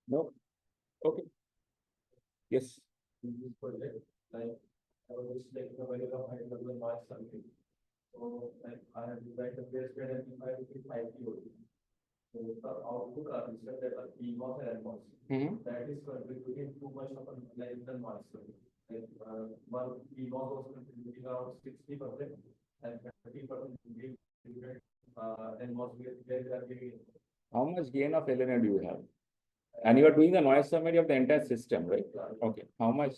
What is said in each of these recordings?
No? Okay. Yes. In this project, like I was just like a very rough idea of the noise something. So like I have designed a baseband amplifier with 5 kilo. So the output are listed that are PMOS and NMOS. That is contributing too much of a like the noise. Like one PMOS was contributing around 60% and 30% being different NMOS where they are giving. How much gain of LNA do you have? And you are doing the noise summary of the entire system, right? Okay. How much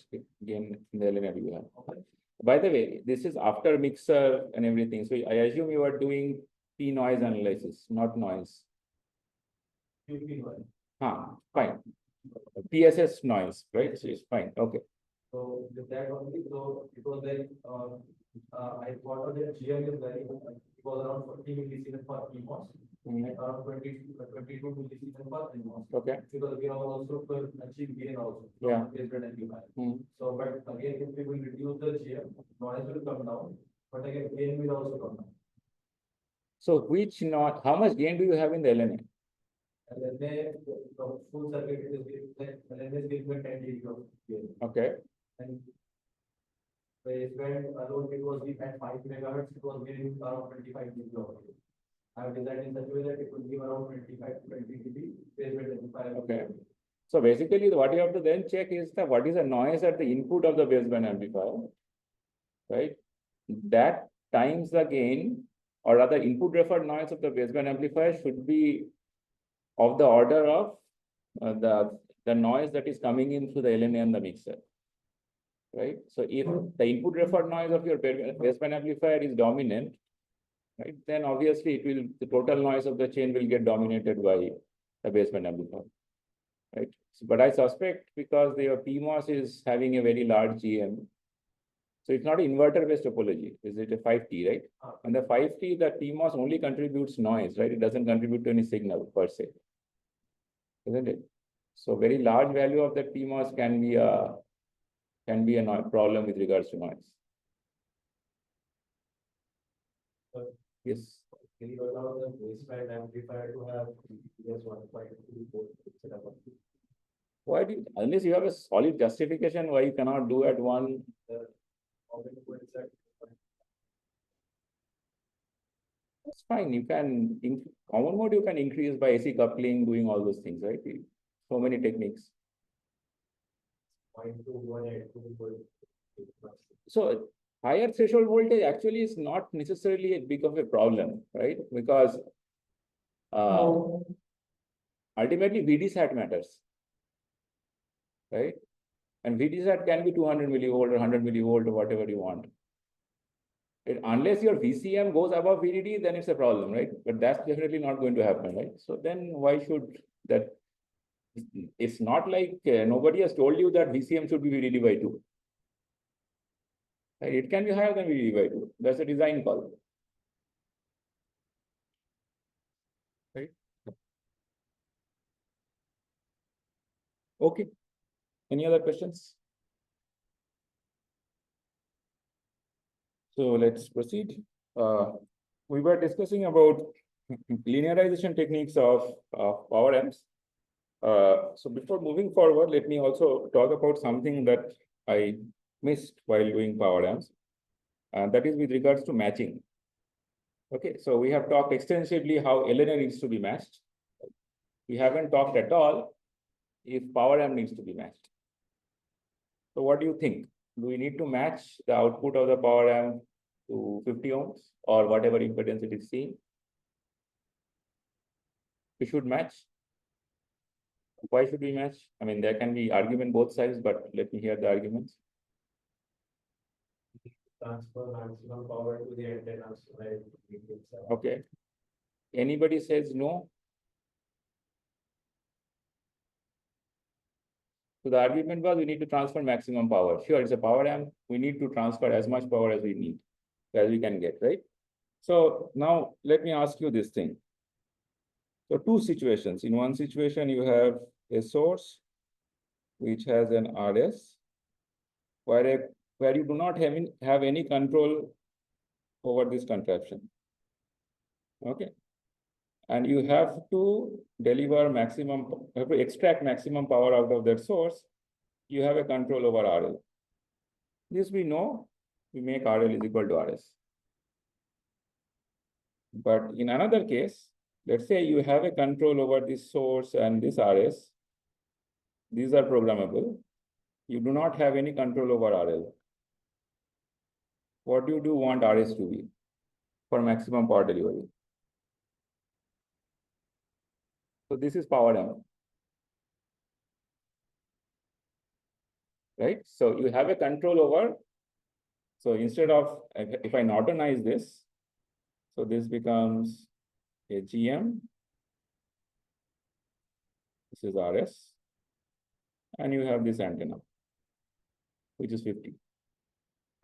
gain in the LNA do you have? Okay. By the way, this is after mixer and everything. So I assume you are doing P noise analysis, not noise. Fine. PSS noise, right? So it's fine. Okay. So with that only, so it was like I thought that GM is very good. It was around 40 millisecond for PMOS and around 22 millisecond for NMOS. Okay. Because we are also to achieve gain also. Yeah. Based on amplifier. So, but again, if we will reduce the GM, noise will come down, but again, gain will also come down. So which not, how much gain do you have in the LNA? And then the full circuit is like LNA is giving 10 dB of gain. Okay. And the baseband alone, it was at 5 megahertz, it was giving around 25 dB of gain. I have designed in such a way that it will give around 25 to 20 dB baseband amplifier. Okay. So basically, what you have to then check is that what is the noise at the input of the baseband amplifier, right? That times the gain, or rather input referred noise of the baseband amplifier should be of the order of the noise that is coming in through the LNA and the mixer, right? So if the input referred noise of your baseband amplifier is dominant, right, then obviously it will, the total noise of the chain will get dominated by the baseband amplifier, right? So, but I suspect because your PMOS is having a very large GM, so it's not an inverter-based topology. Is it a 5T, right? And the 5T, the PMOS only contributes noise, right? It doesn't contribute to any signal per se, isn't it? So very large value of that PMOS can be a problem with regards to noise. Yes. Can you allow the baseband amplifier to have just 1.2 instead of 1? Why do you, unless you have a solid justification why you cannot do at one? That's fine. You can, in common mode, you can increase by AC coupling, doing all those things, right? So many techniques. So higher threshold voltage actually is not necessarily a big of a problem, right? Because ultimately VDSAT matters, right? And VDSAT can be 200 millivolt or 100 millivolt or whatever you want. Unless your VCM goes above VDD, then it's a problem, right? But that's definitely not going to happen, right? So then why should that? It's not like nobody has told you that VCM should be VDD by 2. Right? It can be higher than VDD by 2. That's a design call. Right? Okay. Any other questions? So let's proceed. We were discussing about linearization techniques of power amps. So before moving forward, let me also talk about something that I missed while doing power amps, and that is with regards to matching. Okay, so we have talked extensively how LNA needs to be matched. We haven't talked at all if power amp needs to be matched. So what do you think? Do we need to match the output of the power amp to 50 ohms or whatever impedance it is seeing? We should match. Why should we match? I mean, there can be argument both sides, but let me hear the arguments. Transfer maximum power to the antennas, right? Okay. Anybody says no? So the argument was we need to transfer maximum power. Sure, it's a power amp. We need to transfer as much power as we need, as we can get, right? So now let me ask you this thing. So two situations. In one situation, you have a source which has an RS, where you do not have any control over this contraption. Okay. and you have to deliver maximum, have to extract maximum power out of that source, you have a control over RL. This we know, we make RL is equal to RS. But in another case, let's say you have a control over this source and this RS. These are programmable. You do not have any control over RL. What do you want RS to be for maximum power delivery? So this is power M, right? So you have a control over, so instead of, if I Nortonize this, so this becomes a GM, this is RS, and you have this antenna, which is 50.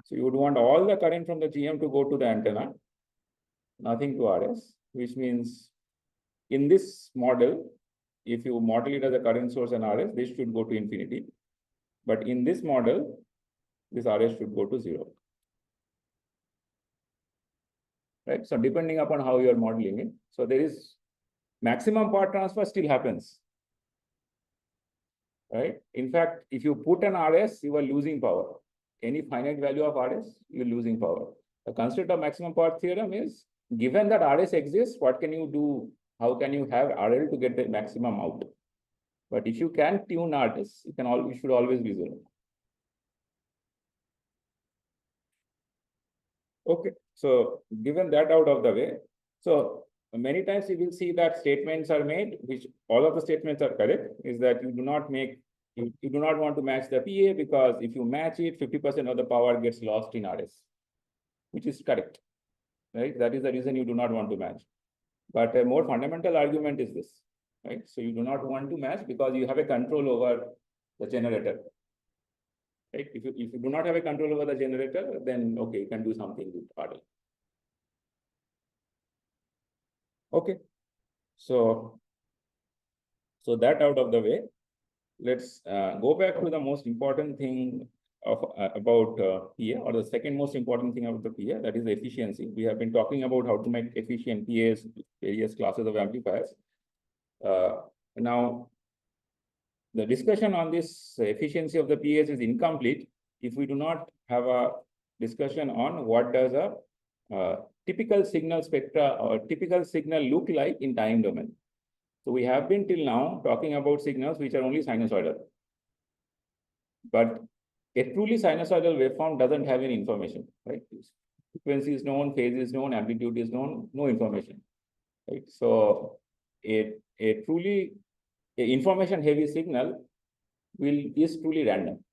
So you would want all the current from the GM to go to the antenna, nothing to RS, which means in this model, if you model it as a current source and RS, this should go to infinity. But in this model, this RS should go to 0. Right? So depending upon how you are modeling it, so there is maximum power transfer still happens. Right? In fact, if you put an RS, you are losing power. Any finite value of RS, you're losing power. The constraint of maximum power theorem is, given that RS exists, what can you do? How can you have RL to get the maximum out? But if you can tune RS, you should always be 0. Okay, so given that out of the way, so many times you will see that statements are made, which all of the statements are correct, is that you do not make, you do not want to match the PA because if you match it, 50% of the power gets lost in RS, which is correct, right? That is the reason you do not want to match. But a more fundamental argument is this, right? So you do not want to match because you have a control over the generator. Right? If you do not have a control over the generator, then okay, you can do something with RL. Okay, so that out of the way, let's go back to the most important thing of about PA, or the second most important thing about the PA, that is the efficiency. We have been talking about how to make efficient PAs, various classes of amplifiers. Now, the discussion on this efficiency of the PAs is incomplete if we do not have a discussion on what does a typical signal spectra or typical signal look like in time domain. So we have been till now talking about signals which are only sinusoidal. But a truly sinusoidal waveform doesn't have any information, right? Frequency is known, phase is known, amplitude is known, no information, right? So a truly information heavy signal is truly random,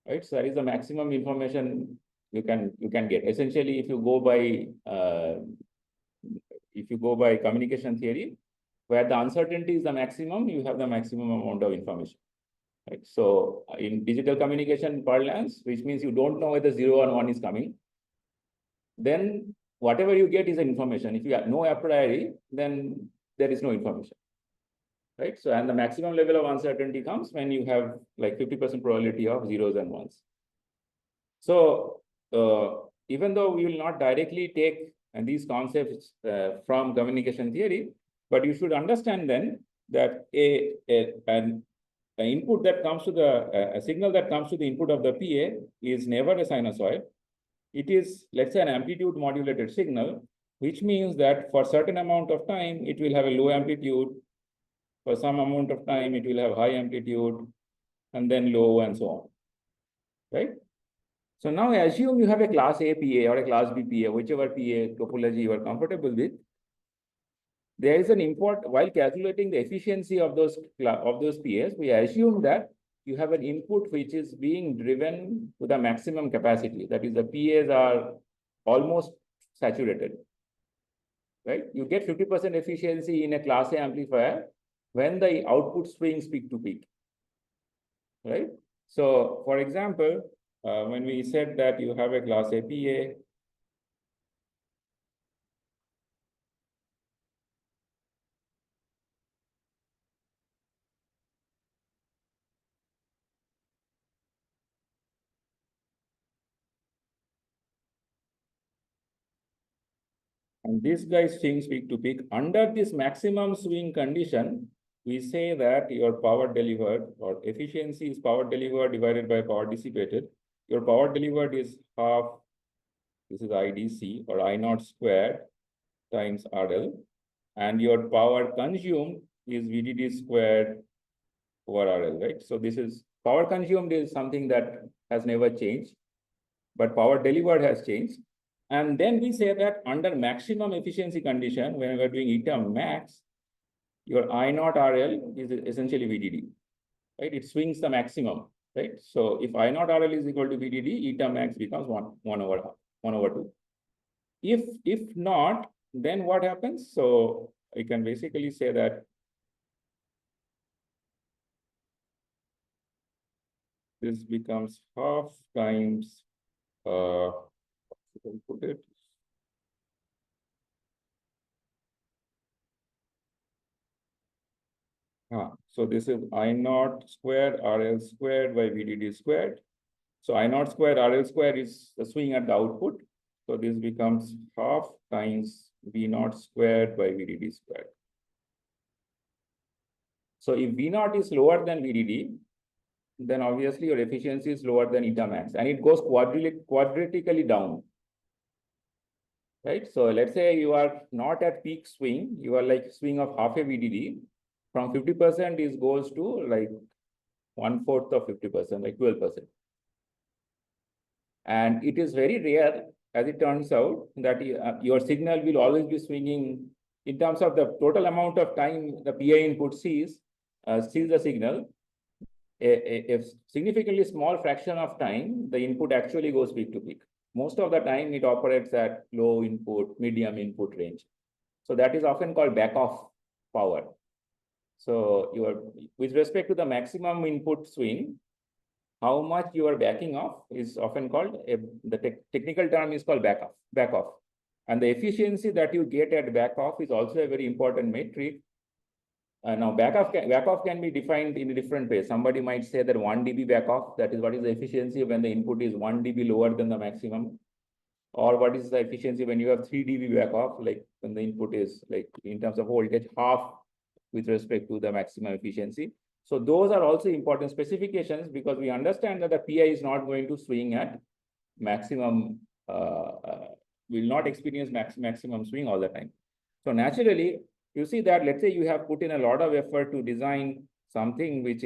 right? So that is the maximum information you can get. Essentially, if you go by communication theory, where the uncertainty is the maximum, you have the maximum amount of information. Right? So in digital communication parlance, which means you don't know whether 0 or 1 is coming, then whatever you get is information. If you have no a priori, then there is no information. Right? So, and the maximum level of uncertainty comes when you have like 50% probability of zeros and ones. So even though we will not directly take these concepts from communication theory, but you should understand then that an input that comes to a signal that comes to the input of the PA is never a sinusoid. It is, let's say, an amplitude modulated signal, which means that for certain amount of time, it will have a low amplitude. For some amount of time, it will have high amplitude and then low and so on, right? So now assume you have a class A PA or a class B PA, whichever PA topology you are comfortable with. There is an import, while calculating the efficiency of those PAs, we assume that you have an input which is being driven to the maximum capacity. That is, the PAs are almost saturated, right? You get 50% efficiency in a class A amplifier when the output swings peak to peak, right? So, for example, when we said that you have a class A PA, And this guy swings peak to peak. Under this maximum swing condition, we say that your power delivered or efficiency is power delivered divided by power dissipated. Your power delivered is half, this is IDC or I naught squared times RL. And your power consumed is VDD squared over RL, right? So this is power consumed is something that has never changed, but power delivered has changed. And then we say that under maximum efficiency condition, when we're doing eta max, your I naught RL is essentially VDD, right? It swings the maximum, right? So if I naught RL is equal to VDD, eta max becomes 1 over 2. If not, then what happens? So I can basically say that this becomes half times, put it. So this is I naught squared RL squared by VDD squared. So I naught squared RL squared is the swing at the output. So this becomes half times V naught squared by VDD squared. So if V naught is lower than VDD, then obviously your efficiency is lower than eta max, and it goes quadratically down. Right? So let's say you are not at peak swing, you are like swing of half a VDD. From 50% is goes to like 1/4 of 50%, like 12%. And it is very rare, as it turns out, that your signal will always be swinging in terms of the total amount of time the PI input sees the signal. A significantly small fraction of time, the input actually goes peak to peak. Most of the time, it operates at low input, medium input range. So that is often called back off power. So with respect to the maximum input swing, how much you are backing off is often called, the technical term is called back off. And the efficiency that you get at back off is also a very important metric. Now back off can be defined in a different way. Somebody might say that 1 dB back off, that is what is the efficiency when the input is 1 dB lower than the maximum. Or what is the efficiency when you have 3 dB back off, like when the input is like in terms of voltage half with respect to the maximum efficiency. So those are also important specifications because we understand that the PI is not going to swing at maximum, will not experience maximum swing all the time. So naturally, you see that let's say you have put in a lot of effort to design something which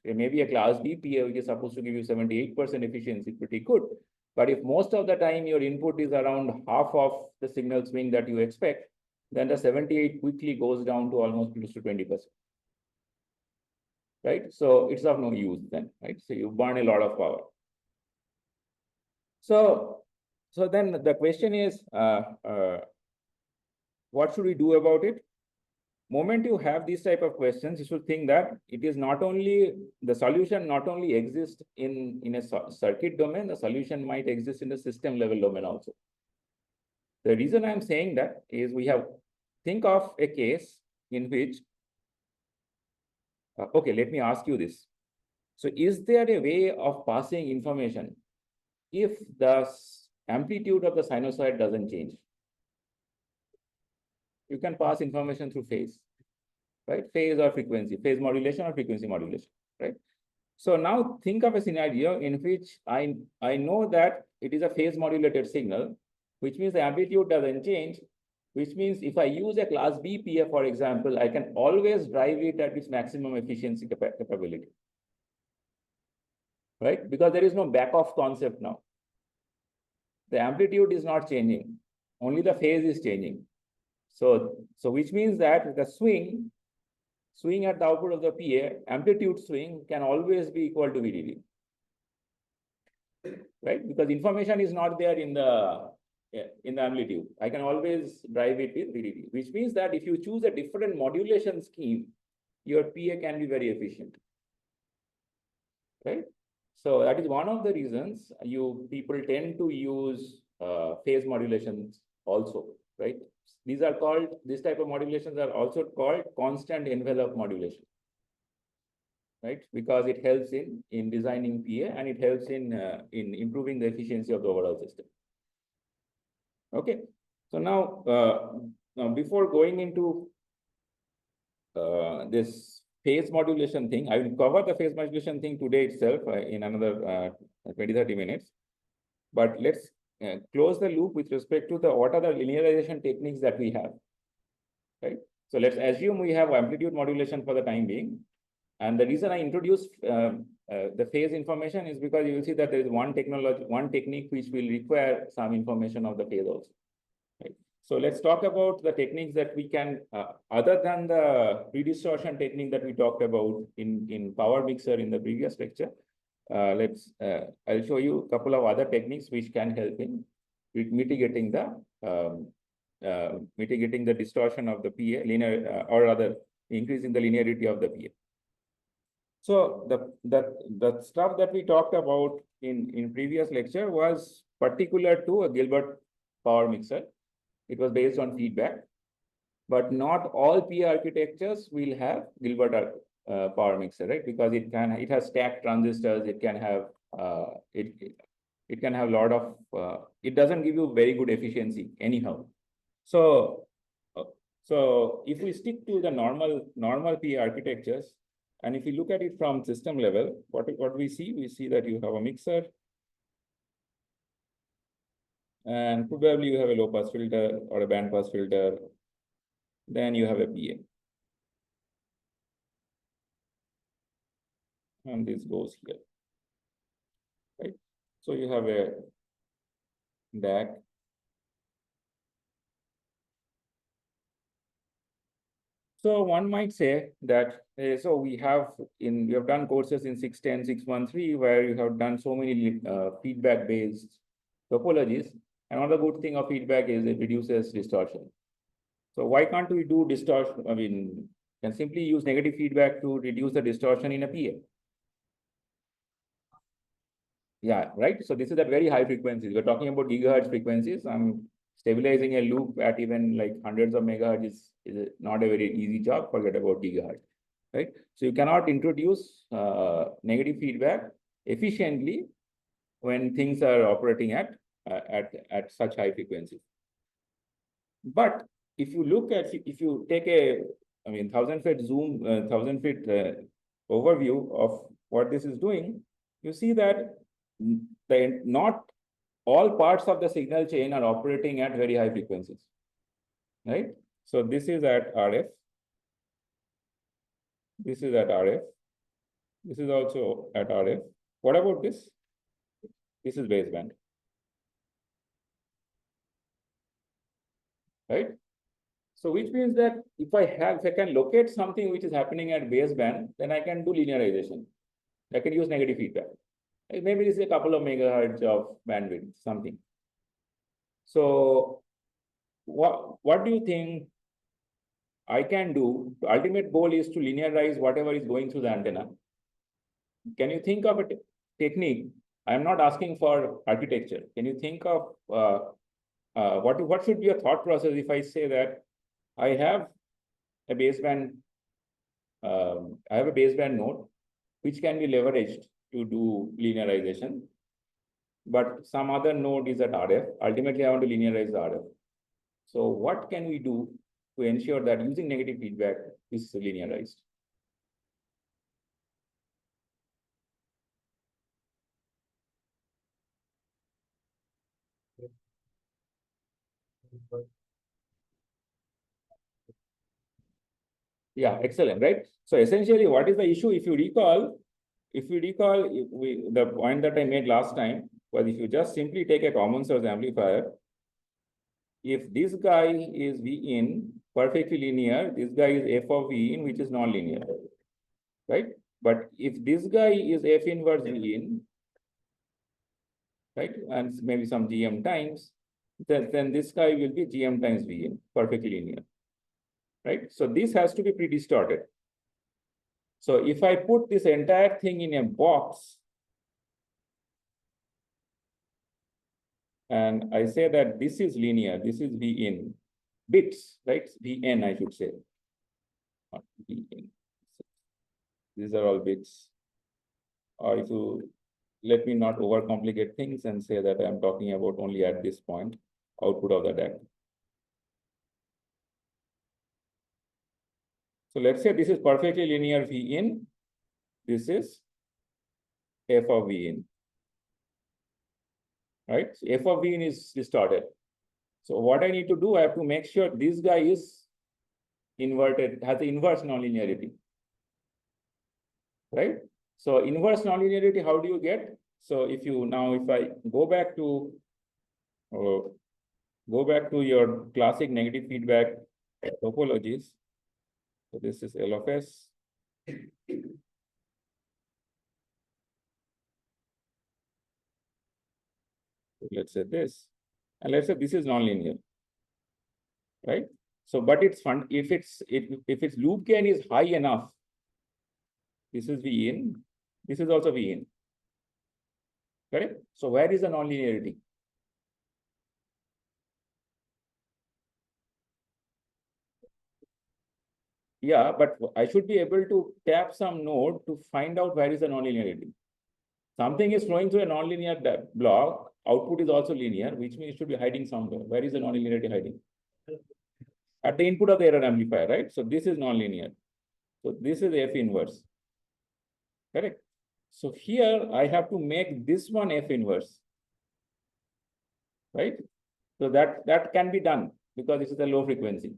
may be a class B PA, which is supposed to give you 78% efficiency, pretty good. But if most of the time your input is around half of the signal swing that you expect, then the 78 quickly goes down to almost close to 20%. Right? So it's of no use then, right? So you burn a lot of power. So then the question is, what should we do about it? Moment you have these type of questions, you should think that it is not only, the solution not only exists in a circuit domain, the solution might exist in the system level domain also. The reason I'm saying that is think of a case in which, okay, let me ask you this. So is there a way of passing information if the amplitude of the sinusoid doesn't change? You can pass information through phase, right? Phase or frequency, phase modulation or frequency modulation, right? So now think of a scenario in which I know that it is a phase modulated signal, which means the amplitude doesn't change, which means if I use a class B PA, for example, I can always drive it at its maximum efficiency capability, right? Because there is no back off concept now. The amplitude is not changing, only the phase is changing. So which means that the swing at the output of the PA, amplitude swing can always be equal to VDD, right? Because information is not there in the amplitude. I can always drive it with VDD, which means that if you choose a different modulation scheme, your PA can be very efficient, right? So that is one of the reasons people tend to use phase modulations also, right? These type of modulations are also called constant envelope modulation, right? Because it helps in designing PA and it helps in improving the efficiency of the overall system. Okay. So now before going into this phase modulation thing, I will cover the phase modulation thing today itself in another 20-30 minutes. But let's close the loop with respect to what are the linearization techniques that we have, right? So let's assume we have amplitude modulation for the time being. And the reason I introduced the phase information is because you will see that there is one technique which will require some information of the phase also. Right? So let's talk about the techniques that we can, other than the pre-distortion technique that we talked about in power mixer in the previous lecture. I'll show you a couple of other techniques which can help in mitigating the distortion of the PA linear, or rather increasing the linearity of the PA. So the stuff that we talked about in previous lecture was particular to a Gilbert power mixer. It was based on feedback, but not all PA architectures will have Gilbert power mixer, right? Because it has stacked transistors. It can have it can have a lot of it doesn't give you very good efficiency anyhow. So if we stick to the normal PA architectures, and if you look at it from system level, what we see that you have a mixer, and probably you have a low pass filter or a band pass filter. Then you have a PA. And this goes here, right? So you have a DAC. So one might say that, so we have done courses in 610, 613, where you have done so many feedback-based topologies. And another good thing of feedback is it reduces distortion. So why can't we do distortion? I mean, can simply use negative feedback to reduce the distortion in a PA. Yeah, right. So this is at very high frequencies. We're talking about gigahertz frequencies. I'm stabilizing a loop at even like hundreds of megahertz is not a very easy job. Forget about gigahertz, right? So you cannot introduce negative feedback efficiently when things are operating at such high frequencies. But if you take a 1,000-foot zoom, 1,000-foot overview of what this is doing, you see that not all parts of the signal chain are operating at very high frequencies, right? So this is at RF. This is at RF. This is also at RF. What about this? This is baseband, right? So which means that if I can locate something which is happening at baseband, then I can do linearization. I can use negative feedback. Maybe this is a couple of megahertz of bandwidth, something. So what do you think I can do? The ultimate goal is to linearize whatever is going through the antenna. Can you think of a technique? I'm not asking for architecture. Can you think of what should be a thought process if I say that I have a baseband node which can be leveraged to do linearization, but some other node is at RF. Ultimately, I want to linearize the RF. So what can we do to ensure that using negative feedback is linearized? Yeah, excellent, right? So essentially, what is the issue? If you recall, the point that I made last time was if you just simply take a common source amplifier, if this guy is V in perfectly linear, this guy is f of V in, which is non-linear, right? But if this guy is f inverse V in, right, and maybe some GM times, then this guy will be GM times V in, perfectly linear, right? So this has to be pre-distorted. So if I put this entire thing in a box, and I say that this is linear, this is V in bits, right? Vn, I should say. Not Vn. These are all bits. Or if you let me not overcomplicate things and say that I'm talking about only at this point, output of the DAC. So let's say this is perfectly linear V in, this is f of V in, right? So f of V in is distorted. So what I need to do, I have to make sure this guy is inverted, has the inverse nonlinearity, right? So inverse nonlinearity, how do you get? So if I go back to your classic negative feedback topologies. So this is L of S. Let's say this, and let's say this is nonlinear, right? So, but it's fun if its loop gain is high enough. This is V in. This is also V in. Correct? So where is the nonlinearity? Yeah, but I should be able to tap some node to find out where is the nonlinearity. Something is flowing through a nonlinear block. Output is also linear, which means it should be hiding somewhere. Where is the nonlinearity hiding? At the input of the error amplifier, right? So this is nonlinear. So this is F inverse. Correct? So here I have to make this one F inverse. Right? So that can be done because this is a low frequency.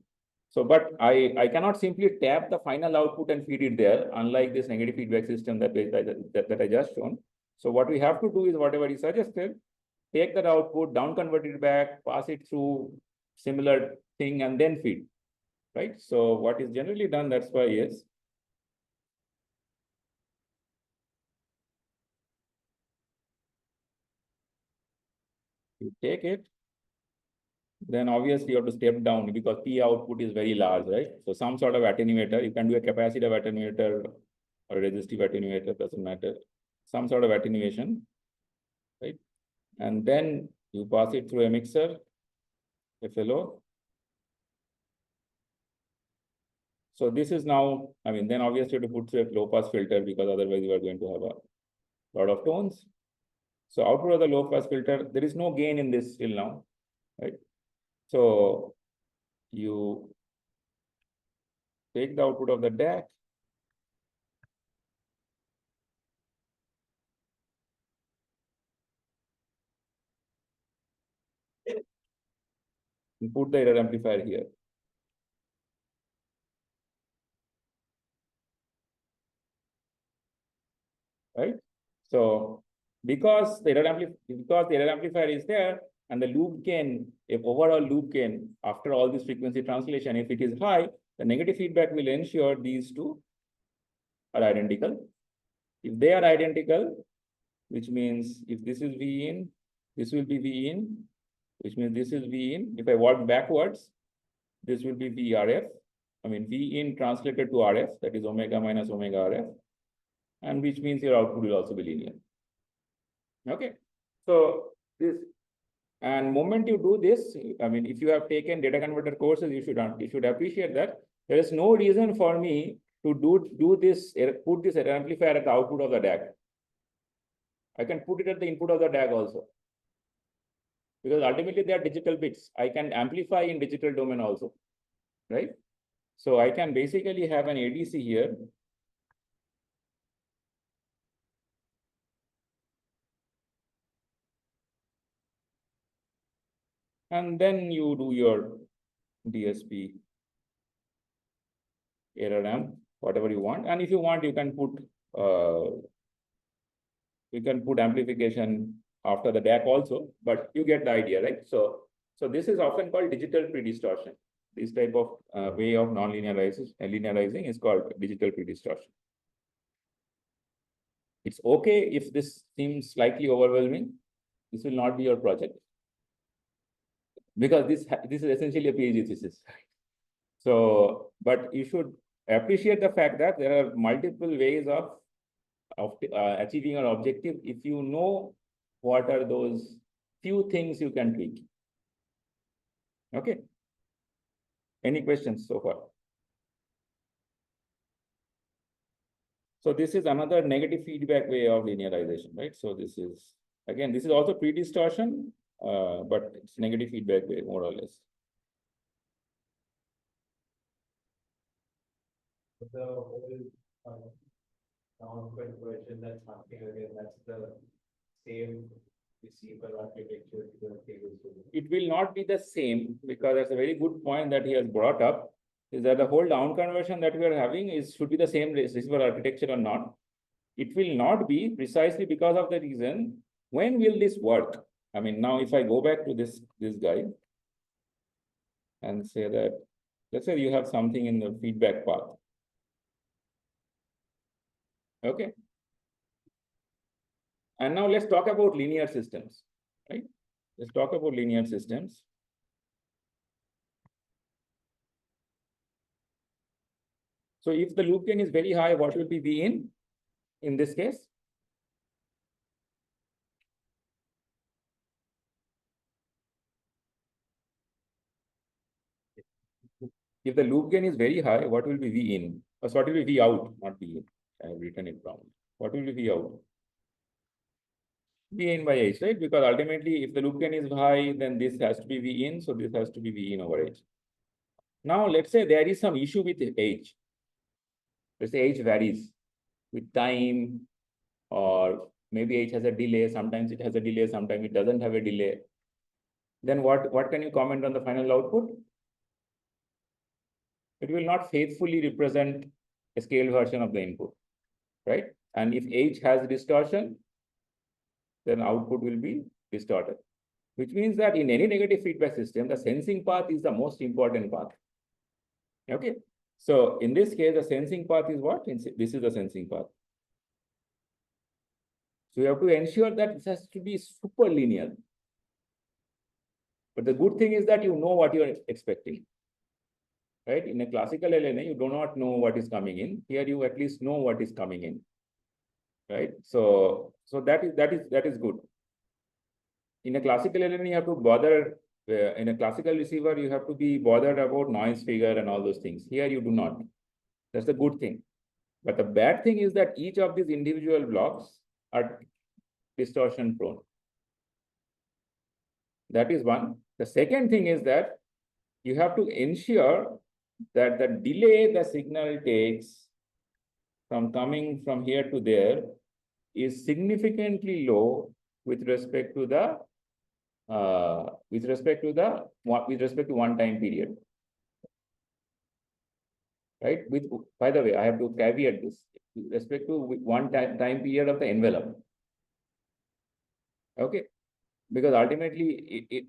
So, but I cannot simply tap the final output and feed it there, unlike this negative feedback system that I just shown. So what we have to do is whatever you suggested, take that output, down convert it back, pass it through similar thing, and then feed. Right? So what is generally done, that's why is you take it, then obviously you have to step down because P output is very large, right? So some sort of attenuator, you can do a capacitive attenuator or resistive attenuator, doesn't matter. Some sort of attenuation, right? And then you pass it through a mixer, FLO. So this is now, then obviously you have to put through a low pass filter because otherwise you are going to have a lot of tones. So output of the low pass filter, there is no gain in this till now, right? So you take the output of the DAC, and put the error amplifier here. Right? So because the error amplifier is there and the loop gain, if overall loop gain after all this frequency translation, if it is high, the negative feedback will ensure these two are identical. If they are identical, which means if this is V in, this will be V in, which means this is V in. If I walk backwards, this will be VRF. V in translated to RF, that is omega minus omega RF, and which means your output will also be linear. Okay, so this, and moment you do this, if you have taken data converter courses, you should appreciate that there is no reason for me to do this, put this amplifier at the output of the DAC. I can put it at the input of the DAC also, because ultimately they are digital bits. I can amplify in digital domain also, right? So I can basically have an ADC here. And then you do your DSP error amp, whatever you want. And if you want, you can put amplification after the DAC also, but you get the idea, right? So this is often called digital pre-distortion. This type of way of linearizing is called digital pre-distortion. It's okay if this seems slightly overwhelming. This will not be your project, because this is essentially a PhD thesis. So, but you should appreciate the fact that there are multiple ways of achieving your objective if you know what are those few things you can tweak. Okay. Any questions so far? So this is another negative feedback way of linearization, right? So this is, again, this is also pre-distortion, but it's negative feedback way, more or less. The whole down conversion that's happening again, that's the same receiver architecture to the table. It will not be the same, because that's a very good point that he has brought up, is that the whole down conversion that we are having is should be the same receiver architecture or not. It will not be, precisely because of the reason, when will this work? I mean, now if I go back to this guy and say that, let's say you have something in the feedback path. Okay. And now let's talk about linear systems, right? Let's talk about linear systems. So if the loop gain is very high, what will be V in this case? If the loop gain is very high, what will be V in? Or what will be V out, not V in? I have written it wrong. What will be V out? V in by H, right? Because ultimately, if the loop gain is high, then this has to be V in, so this has to be V in over H. Now, let's say there is some issue with H. Let's say H varies with time, or maybe H has a delay. Sometimes it has a delay, sometimes it doesn't have a delay. Then what can you comment on the final output? It will not faithfully represent a scaled version of the input, right? And if H has distortion, then output will be distorted, which means that in any negative feedback system, the sensing path is the most important path. Okay. So in this case, the sensing path is what? This is the sensing path. So you have to ensure that this has to be super linear. But the good thing is that you know what you're expecting. Right? In a classical LNA, you do not know what is coming in. Here you at least know what is coming in. Right? So that is good. In a classical LNA, you have to bother, in a classical receiver, you have to be bothered about noise figure and all those things. Here you do not. That's the good thing. But the bad thing is that each of these individual blocks are distortion prone. That is one. The second thing is that you have to ensure that the delay the signal takes from coming from here to there is significantly low with respect to the one time period. Right? By the way, I have to caveat this with respect to one time period of the envelope. Okay, because ultimately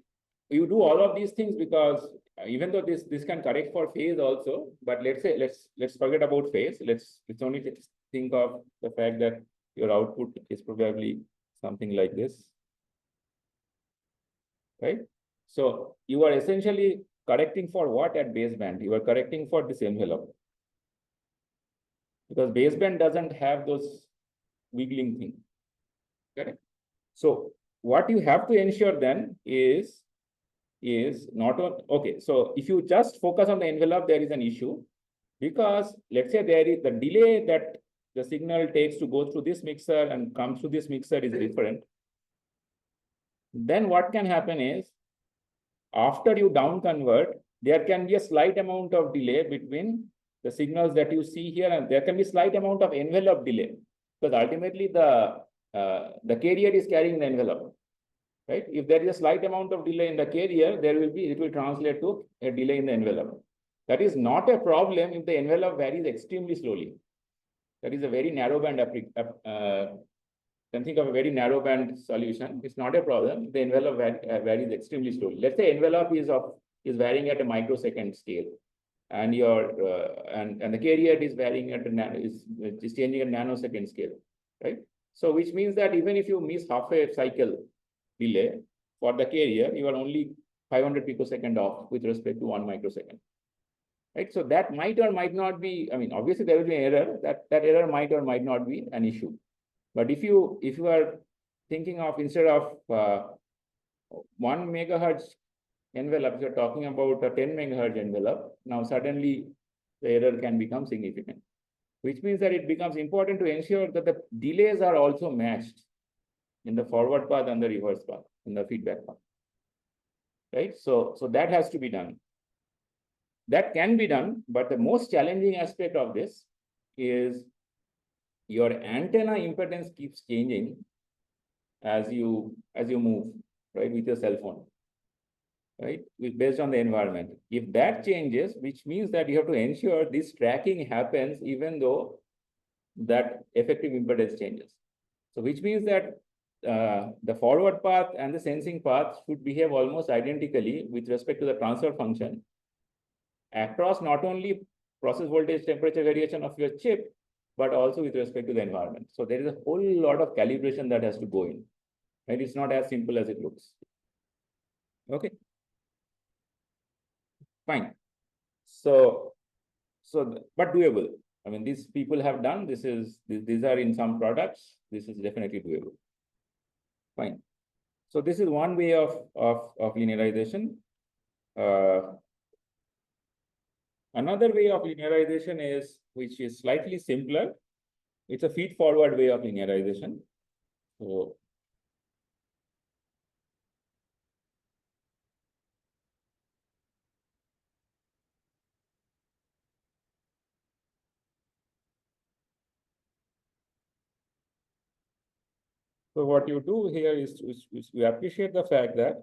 you do all of these things because even though this can correct for phase also, but let's forget about phase. Let's only think of the fact that your output is probably something like this, right? So you are essentially correcting for what at baseband? You are correcting for this envelope, because baseband doesn't have those wiggling thing. Correct? So what you have to ensure then is not on, okay, so if you just focus on the envelope, there is an issue, because let's say there is the delay that the signal takes to go through this mixer and come through this mixer is different. Then what can happen is, after you down convert, there can be a slight amount of delay between the signals that you see here, and there can be slight amount of envelope delay, because ultimately the carrier is carrying the envelope. Right? If there is a slight amount of delay in the carrier, it will translate to a delay in the envelope. That is not a problem if the envelope varies extremely slowly. That is a very narrow band can think of a very narrow band solution. It's not a problem if the envelope varies extremely slowly. Let's say envelope is varying at a microsecond scale, and and the carrier is varying at is changing at nanosecond scale, right? So which means that even if you miss half a cycle delay for the carrier, you are only 500 picosecond off with respect to 1 microsecond. Right? So that might or might not be, I mean, obviously there will be an error. That error might or might not be an issue. But if you are thinking of, instead of 1 megahertz envelope, if you're talking about a 10 megahertz envelope, now suddenly the error can become significant, which means that it becomes important to ensure that the delays are also matched in the forward path and the reverse path, in the feedback path, right? So that has to be done. that can be done, but the most challenging aspect of this is your antenna impedance keeps changing as you move, right, with your cell phone, right, based on the environment. If that changes, which means that you have to ensure this tracking happens even though that effective impedance changes. So which means that the forward path and the sensing path should behave almost identically with respect to the transfer function across not only process voltage temperature variation of your chip, but also with respect to the environment. So there is a whole lot of calibration that has to go in, right? It's not as simple as it looks. Okay, fine. So but doable. I mean, these people have done, these are in some products, this is definitely doable. Fine. So this is one way of linearization. Another way of linearization is, which is slightly simpler. It's a feed-forward way of linearization. So what you do here is you appreciate the fact that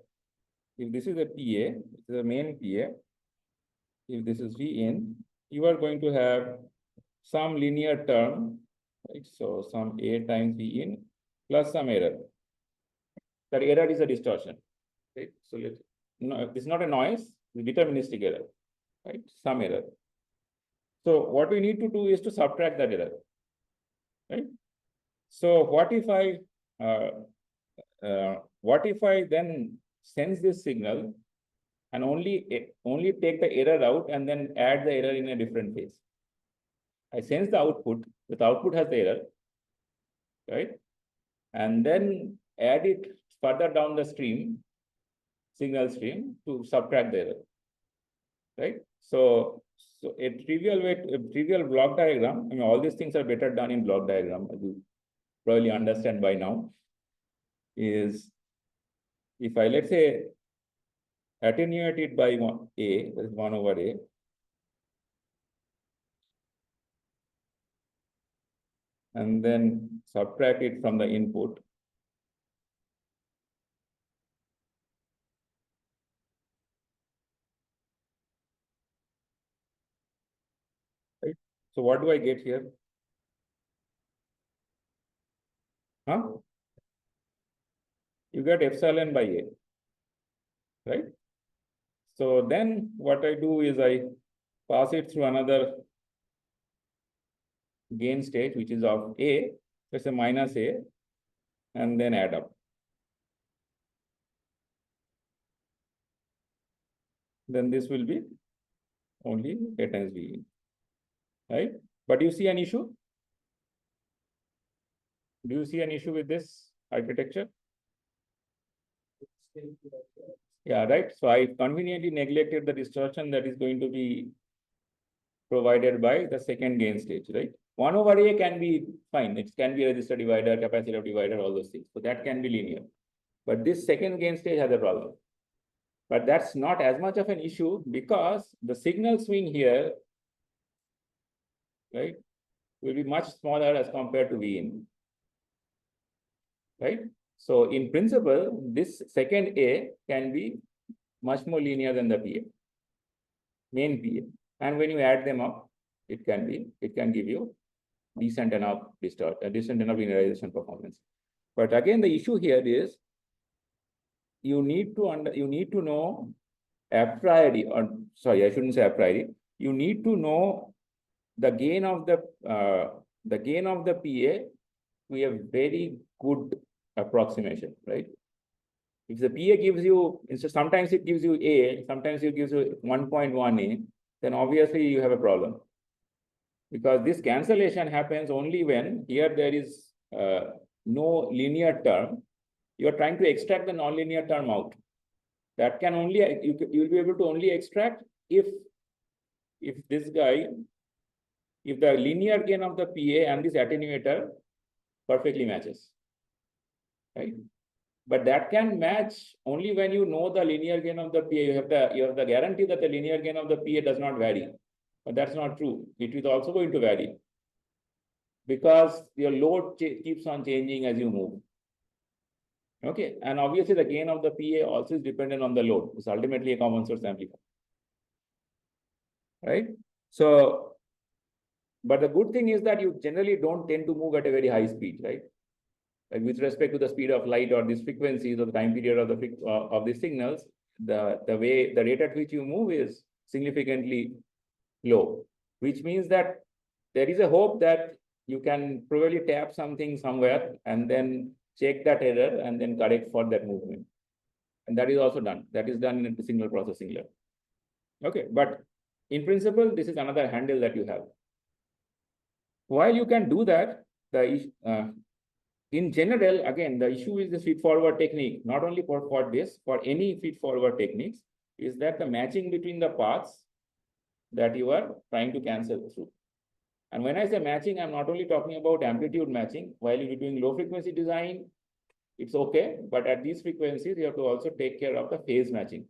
if this is a PA, this is a main PA, if this is V in, you are going to have some linear term, right? So some A times V in plus some error. That error is a distortion, right? So no, this is not a noise, it's deterministic error, right? Some error. So what we need to do is to subtract that error, right? So what if I then sense this signal and only take the error out and then add the error in a different phase? I sense the output has the error, right? And then add it further down the stream, signal stream, to subtract the error, right? So a trivial block diagram, I mean, all these things are better done in block diagram, as you probably understand by now, is if I, let's say, attenuate it by A, that is 1 over A, and then subtract it from the input, right? So what do I get here? Huh? You get epsilon by A, right? So then what I do is I pass it through another gain state, which is of A, let's say minus A, and then add up. Then this will be only A times V, right? But you see an issue? Do you see an issue with this architecture? Yeah, right. So I conveniently neglected the distortion that is going to be provided by the second gain stage, right? 1 over A can be fine. It can be a resistor divider, capacitor divider, all those things. So that can be linear. But this second gain stage has a problem. But that's not as much of an issue because the signal swing here, right, will be much smaller as compared to V in, right? So in principle, this second A can be much more linear than the PA, main PA. And when you add them up, it can give you decent enough linearization performance. But again, the issue here is you need to know a priori, or sorry, I shouldn't say a priori. You need to know the gain of the PA to a very good approximation, right? If the PA gives you, sometimes it gives you A, sometimes it gives you 1.1 A, then obviously you have a problem. Because this cancellation happens only when here there is no linear term. You are trying to extract the nonlinear term out. That can only, you will be able to only extract if this guy, if the linear gain of the PA and this attenuator perfectly matches, right? But that can match only when you know the linear gain of the PA. You have the guarantee that the linear gain of the PA does not vary. But that's not true. It is also going to vary because your load keeps on changing as you move. Okay, and obviously the gain of the PA also is dependent on the load. It's ultimately a common source amplifier, right? So, but the good thing is that you generally don't tend to move at a very high speed, right? Like with respect to the speed of light or these frequencies or the time period of the signals, the rate at which you move is significantly low, which means that there is a hope that you can probably tap something somewhere and then check that error and then correct for that movement. And that is also done. That is done in the signal processing layer. Okay, but in principle, this is another handle that you have. While you can do that, in general, again, the issue is the feed-forward technique, not only for this, for any feed-forward techniques, is that the matching between the paths that you are trying to cancel through. And when I say matching, I'm not only talking about amplitude matching. While you're doing low frequency design, it's okay, but at these frequencies, you have to also take care of the phase matching,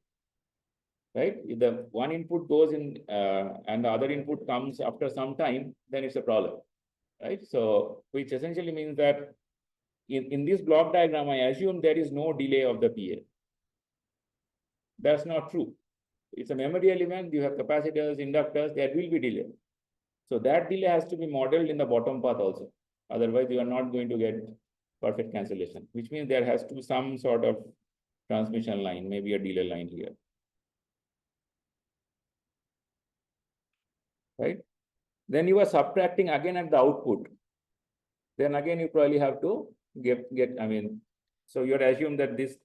right? If the one input goes in and the other input comes after some time, then it's a problem, right? So, which essentially means that in this block diagram, I assume there is no delay of the PA. That's not true. It's a memory element. You have capacitors, inductors, there will be delay. So that delay has to be modeled in the bottom path also. Otherwise, you are not going to get perfect cancellation, which means there has to be some sort of transmission line, maybe a delay line here. Right? Then you are subtracting again at the output. Then again, you probably have to so you assume that this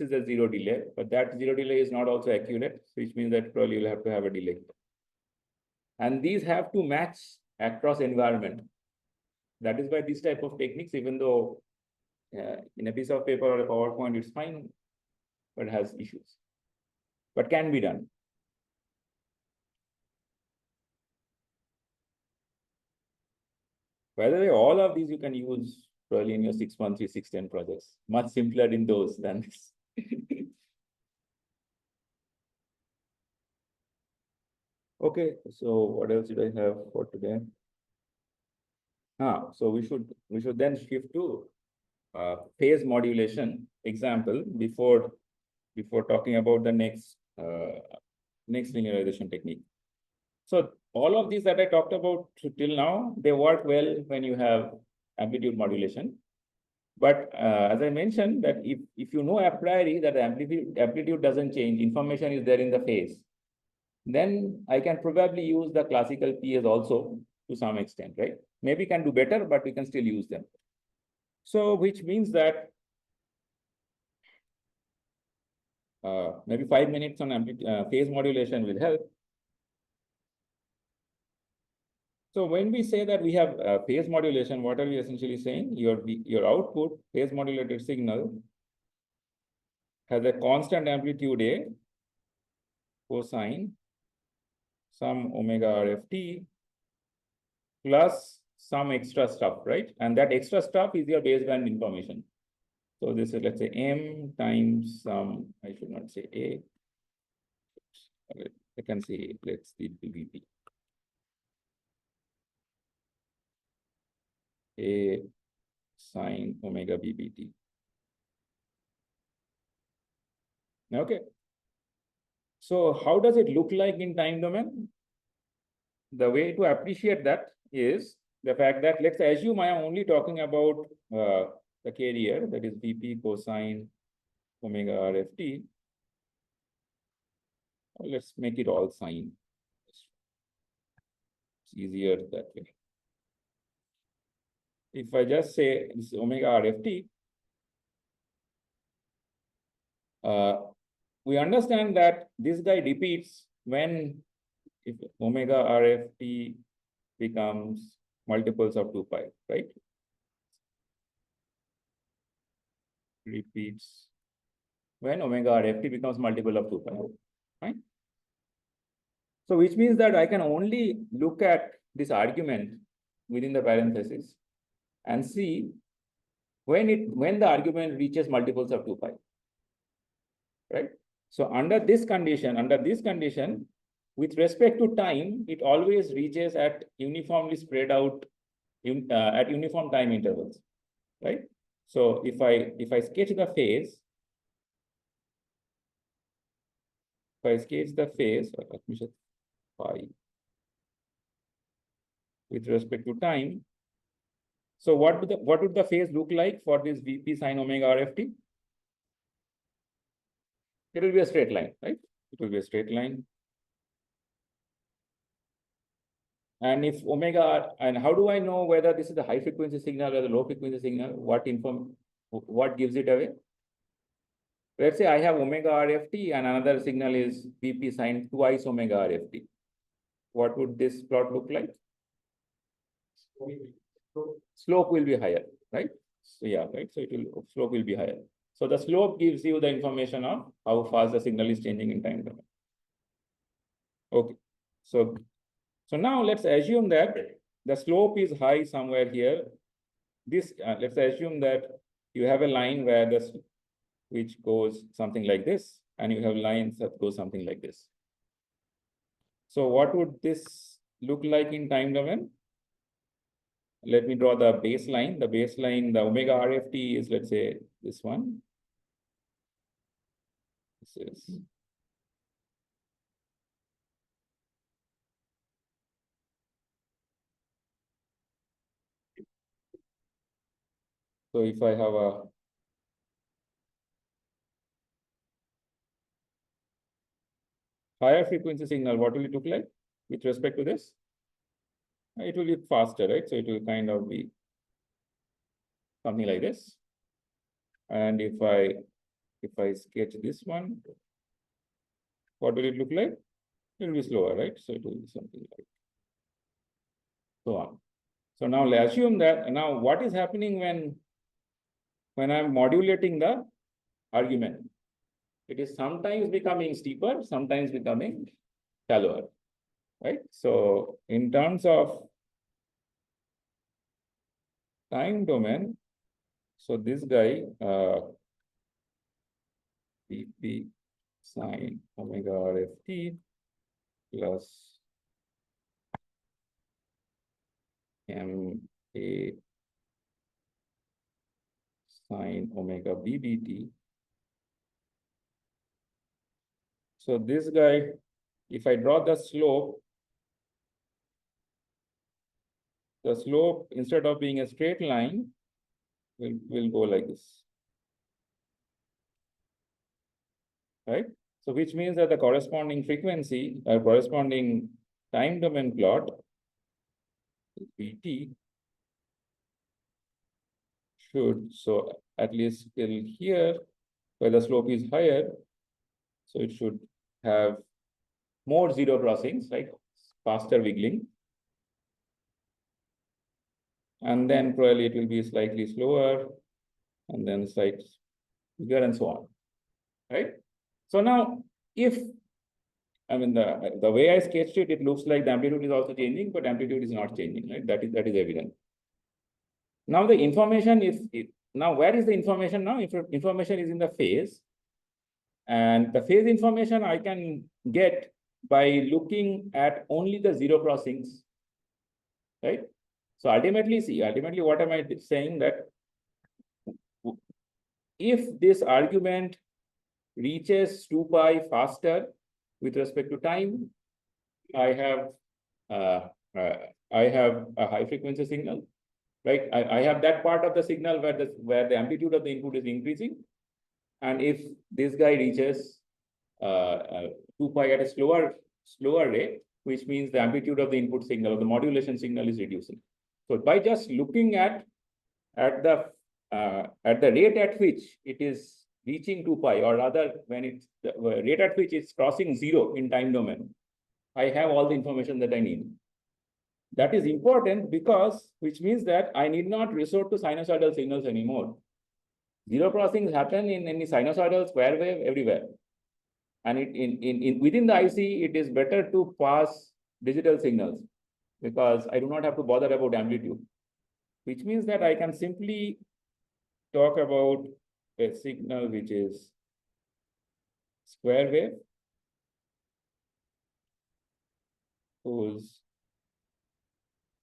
is a zero delay, but that zero delay is not also accurate, which means that probably you'll have to have a delay. And these have to match across environment. That is why this type of techniques, even though in a piece of paper or a PowerPoint, it's fine, but has issues, but can be done. By the way, all of these you can use probably in your 613, 610 projects. Much simpler in those than this. Okay, so what else did I have for today? So we should then shift to phase modulation example before talking about the next linearization technique. So all of these that I talked about till now, they work well when you have amplitude modulation. But as I mentioned, that if you know a priori that the amplitude doesn't change, information is there in the phase, then I can probably use the classical PAs also to some extent, right? Maybe can do better, but we can still use them. So which means that maybe 5 minutes on phase modulation will help. So when we say that we have phase modulation, what are we essentially saying? Your output phase modulated signal has a constant amplitude A cosine some omega RFT plus some extra stuff, right? And that extra stuff is your baseband information. So this is, let's say, M times some, I should not say A. I can say, let's see VP. A sine omega BBT. Okay. So how does it look like in time domain? The way to appreciate that is the fact that let's assume I am only talking about the carrier, that is VP cosine omega RFT. Let's make it all sine. It's easier that way. If I just say this is omega RFT, we understand that this guy repeats when if omega RFT becomes multiples of 2 pi, right? Repeats when omega RFT becomes multiple of 2 pi, right? So which means that I can only look at this argument within the parenthesis and see when the argument reaches multiples of 2 pi, right? So under this condition, with respect to time, it always reaches at uniformly spread out at uniform time intervals, right? So if I sketch the phase, let me just phi with respect to time. So what would the phase look like for this Vp sine omega RFT? It will be a straight line, right? It will be a straight line. And if omega, and how do I know whether this is the high frequency signal or the low frequency signal? What gives it away? Let's say I have omega RFT and another signal is Vp sine twice omega RFT. What would this plot look like? Slope will be higher, right? So yeah, right. So slope will be higher. So the slope gives you the information of how fast the signal is changing in time domain. Okay. So now let's assume that the slope is high somewhere here. This let's assume that you have a line where which goes something like this, and you have lines that go something like this. So what would this look like in time domain? Let me draw the baseline. The omega RFT is, let's say, this one. This is so if I have a higher frequency signal, what will it look like with respect to this? It will be faster, right? So it will kind of be something like this. And if I sketch this one, what will it look like? It will be slower, right? So it will be something like so on. So now let's assume that now what is happening when I'm modulating the argument? It is sometimes becoming steeper, sometimes becoming shallower, right? So in terms of time domain, so this guy, Vp sine omega RFT plus Ma sine omega BBT. So this guy, if I draw the slope instead of being a straight line will go like this, right? So which means that the corresponding frequency or corresponding time domain plot Vt should, so at least till here where the slope is higher, so it should have more zero crossings, like faster wiggling. And then probably it will be slightly slower and then slightly bigger and so on, right? So now if, I mean, the way I sketched it, it looks like the amplitude is also changing, but amplitude is not changing, right? That is evident. Now the information now where is the information now? If information is in the phase, and the phase information I can get by looking at only the zero crossings, right? So ultimately, what am I saying? That if this argument reaches 2 pi faster with respect to time, I have a high frequency signal, right? I have that part of the signal where the amplitude of the input is increasing, and if this guy reaches 2 pi at a slower rate, which means the amplitude of the input signal or the modulation signal is reducing. So by just looking at the rate at which it is reaching 2 pi, or rather when it's the rate at which it's crossing zero in time domain, I have all the information that I need. That is important because, which means that I need not resort to sinusoidal signals anymore. Zero crossings happen in any sinusoidal square wave everywhere. And within the IC, it is better to pass digital signals because I do not have to bother about amplitude, which means that I can simply talk about a signal which is square wave, whose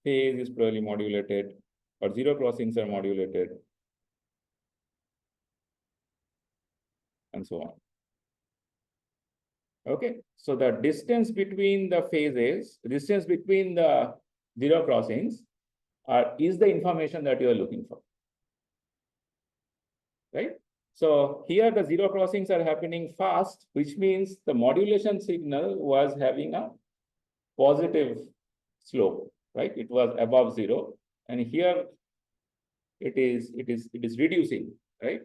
phase is probably modulated, or zero crossings are modulated, and so on. Okay, so the distance between the phases, distance between the zero crossings is the information that you are looking for, right? So here the zero crossings are happening fast, which means the modulation signal was having a positive slope, right? It was above zero, and here it is reducing, right?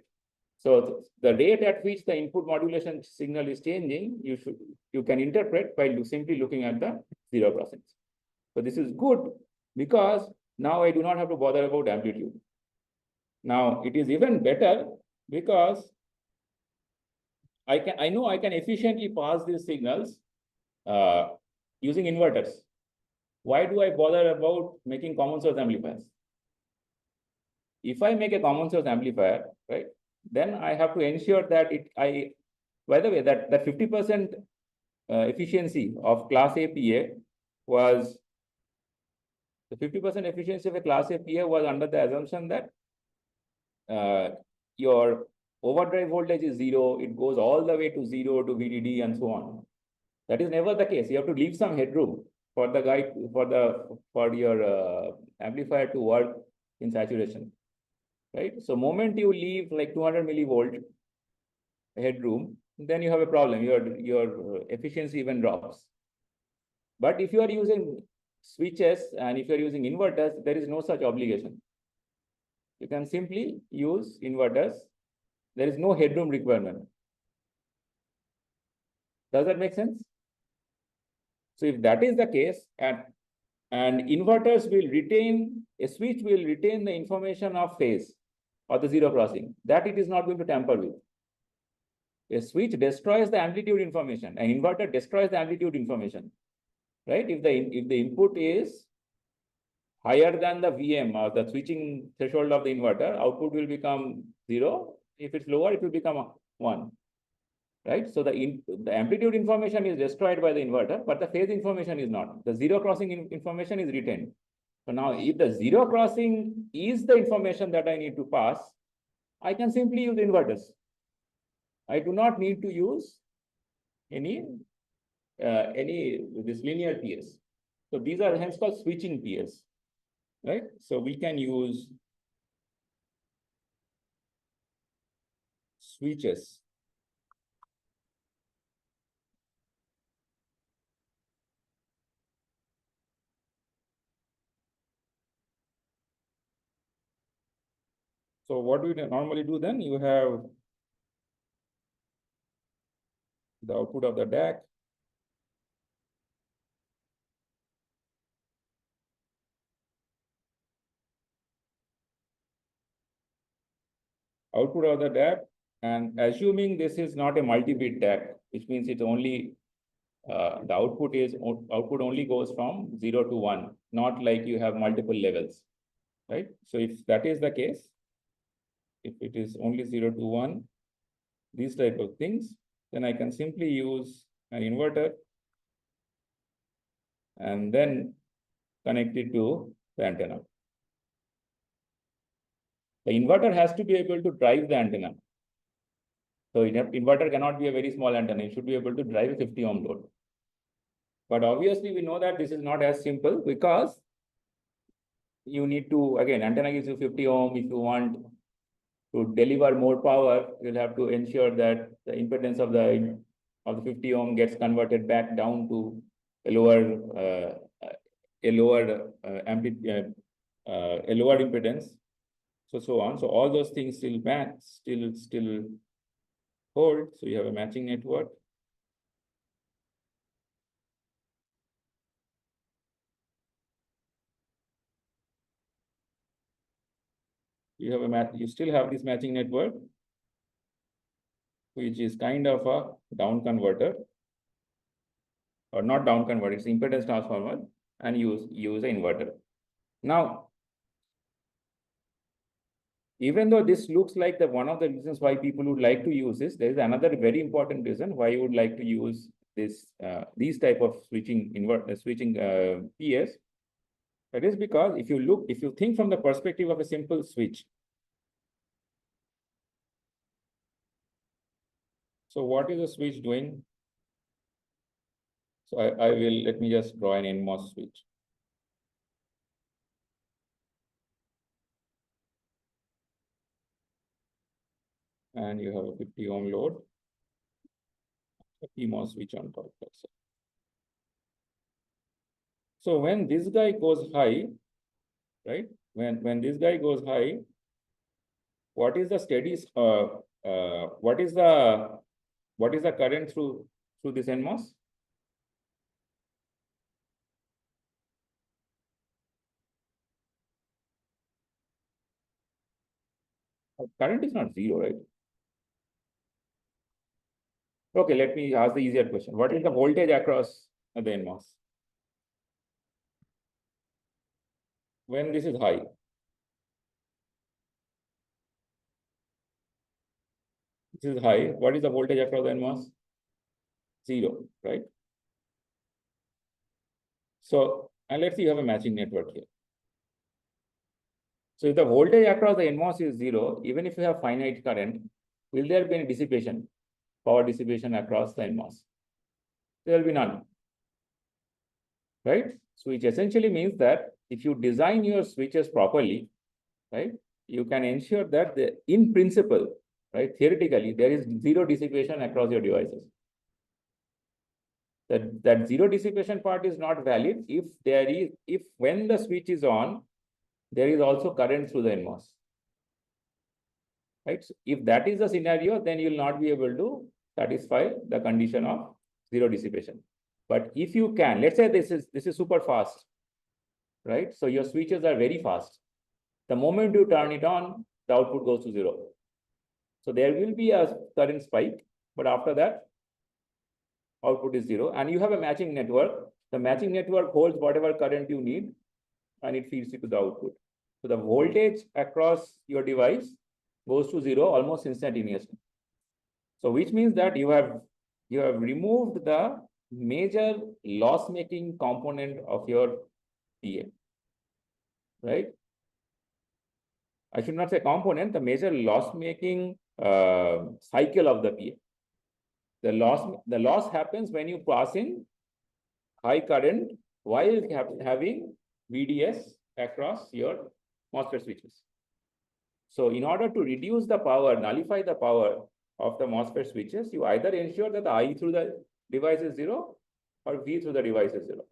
So the rate at which the input modulation signal is changing, you can interpret by simply looking at the zero crossings. So this is good because now I do not have to bother about amplitude. Now it is even better because I know I can efficiently pass these signals using inverters. Why do I bother about making common source amplifiers? If I make a common source amplifier, right, then I have to ensure that by the way, that 50% efficiency of class A PA was, the 50% efficiency of a class A PA was under the assumption that your overdrive voltage is zero, it goes all the way to zero to VDD and so on. That is never the case. You have to leave some headroom for the guide for your amplifier to work in saturation, right? So moment you leave like 200 millivolt headroom, then you have a problem. Your efficiency even drops. But if you are using switches and if you are using inverters, there is no such obligation. You can simply use inverters. There is no headroom requirement. Does that make sense? So if that is the case, and inverters will retain, a switch will retain the information of phase or the zero crossing, that it is not going to tamper with. A switch destroys the amplitude information. An inverter destroys the amplitude information, right? If the input is higher than the VM or the switching threshold of the inverter, output will become zero. If it's lower, it will become 1, right? So the amplitude information is destroyed by the inverter, but the phase information is not. The zero crossing information is retained. So now if the zero crossing is the information that I need to pass, I can simply use inverters. I do not need to use any this linear PS. So these are hence called switching PS, right? So we can use switches. So what do we normally do then? You have the output of the DAC. Output of the DAC, and assuming this is not a multi-bit DAC, which means it's only the output only goes from 0 to 1, not like you have multiple levels, right? So if that is the case, if it is only 0 to 1, these type of things, then I can simply use an inverter and then connect it to the antenna. The inverter has to be able to drive the antenna. So inverter cannot be a very small antenna. It should be able to drive a 50 ohm load. But obviously we know that this is not as simple because you need to, again, antenna gives you 50 ohm. If you want to deliver more power, you'll have to ensure that the impedance of the 50 ohm gets converted back down to a lower impedance. So on. So all those things still match, still hold. So you have a matching network. You still have this matching network, which is kind of a down converter, or not down converter, it's impedance transformer, and use an inverter. Now, even though this looks like the one of the reasons why people would like to use this, there is another very important reason why you would like to use this these type of switching PS. That is because if you think from the perspective of a simple switch. So what is the switch doing? So I will, let me just draw an NMOS switch. And you have a 50 ohm load, a PMOS switch on top. So when this guy goes high, right? When this guy goes high, what is the steady, what is the current through this NMOS? Current is not zero, right? Okay, let me ask the easier question. What is the voltage across the NMOS? When this is high. This is high. What is the voltage across the NMOS? Zero, right? So, and let's say you have a matching network here. So if the voltage across the NMOS is zero, even if you have finite current, will there be any dissipation, power dissipation across the NMOS? There will be none, right? So which essentially means that if you design your switches properly, right, you can ensure that in principle, right, theoretically, there is zero dissipation across your devices. That zero dissipation part is not valid if when the switch is on, there is also current through the NMOS. Right? So if that is the scenario, then you will not be able to satisfy the condition of zero dissipation. But if you can, let's say this is super fast, right? So your switches are very fast. The moment you turn it on, the output goes to zero. So there will be a current spike, but after that, output is zero. And you have a matching network. The matching network holds whatever current you need, and it feeds it to the output. So the voltage across your device goes to zero almost instantaneously. So which means that you have removed the major loss-making component of your PA, right? I should not say component, the major loss-making cycle of the PA. The loss happens when you pass in high current while having VDS across your MOSFET switches. So in order to reduce the power, nullify the power of the MOSFET switches, you either ensure that the I through the device is zero or V through the device is zero.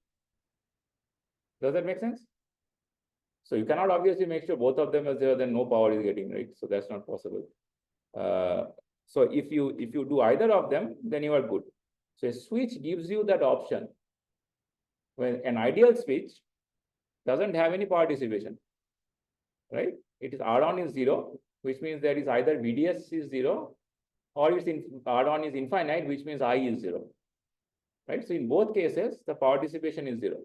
Does that make sense? So you cannot obviously make sure both of them are zero, then no power is getting, right? So that's not possible. So if you do either of them, then you are good. So a switch gives you that option. When an ideal switch doesn't have any power dissipation, right? It is R on is zero, which means there is either VDS is zero or R on is infinite, which means I is zero, right? So in both cases, the power dissipation is zero,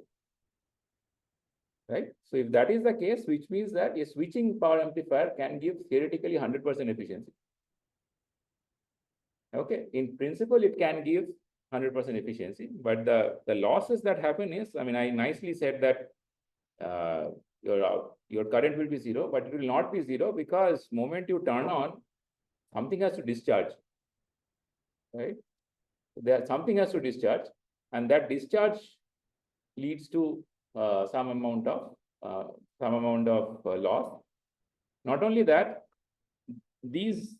right? So if that is the case, which means that a switching power amplifier can give theoretically 100% efficiency. Okay, in principle, it can give 100% efficiency, but the losses that happen is, I mean, I nicely said that your current will be zero, but it will not be zero because moment you turn on, something has to discharge, right? Something has to discharge, and that discharge leads to some amount of loss. Not only that, these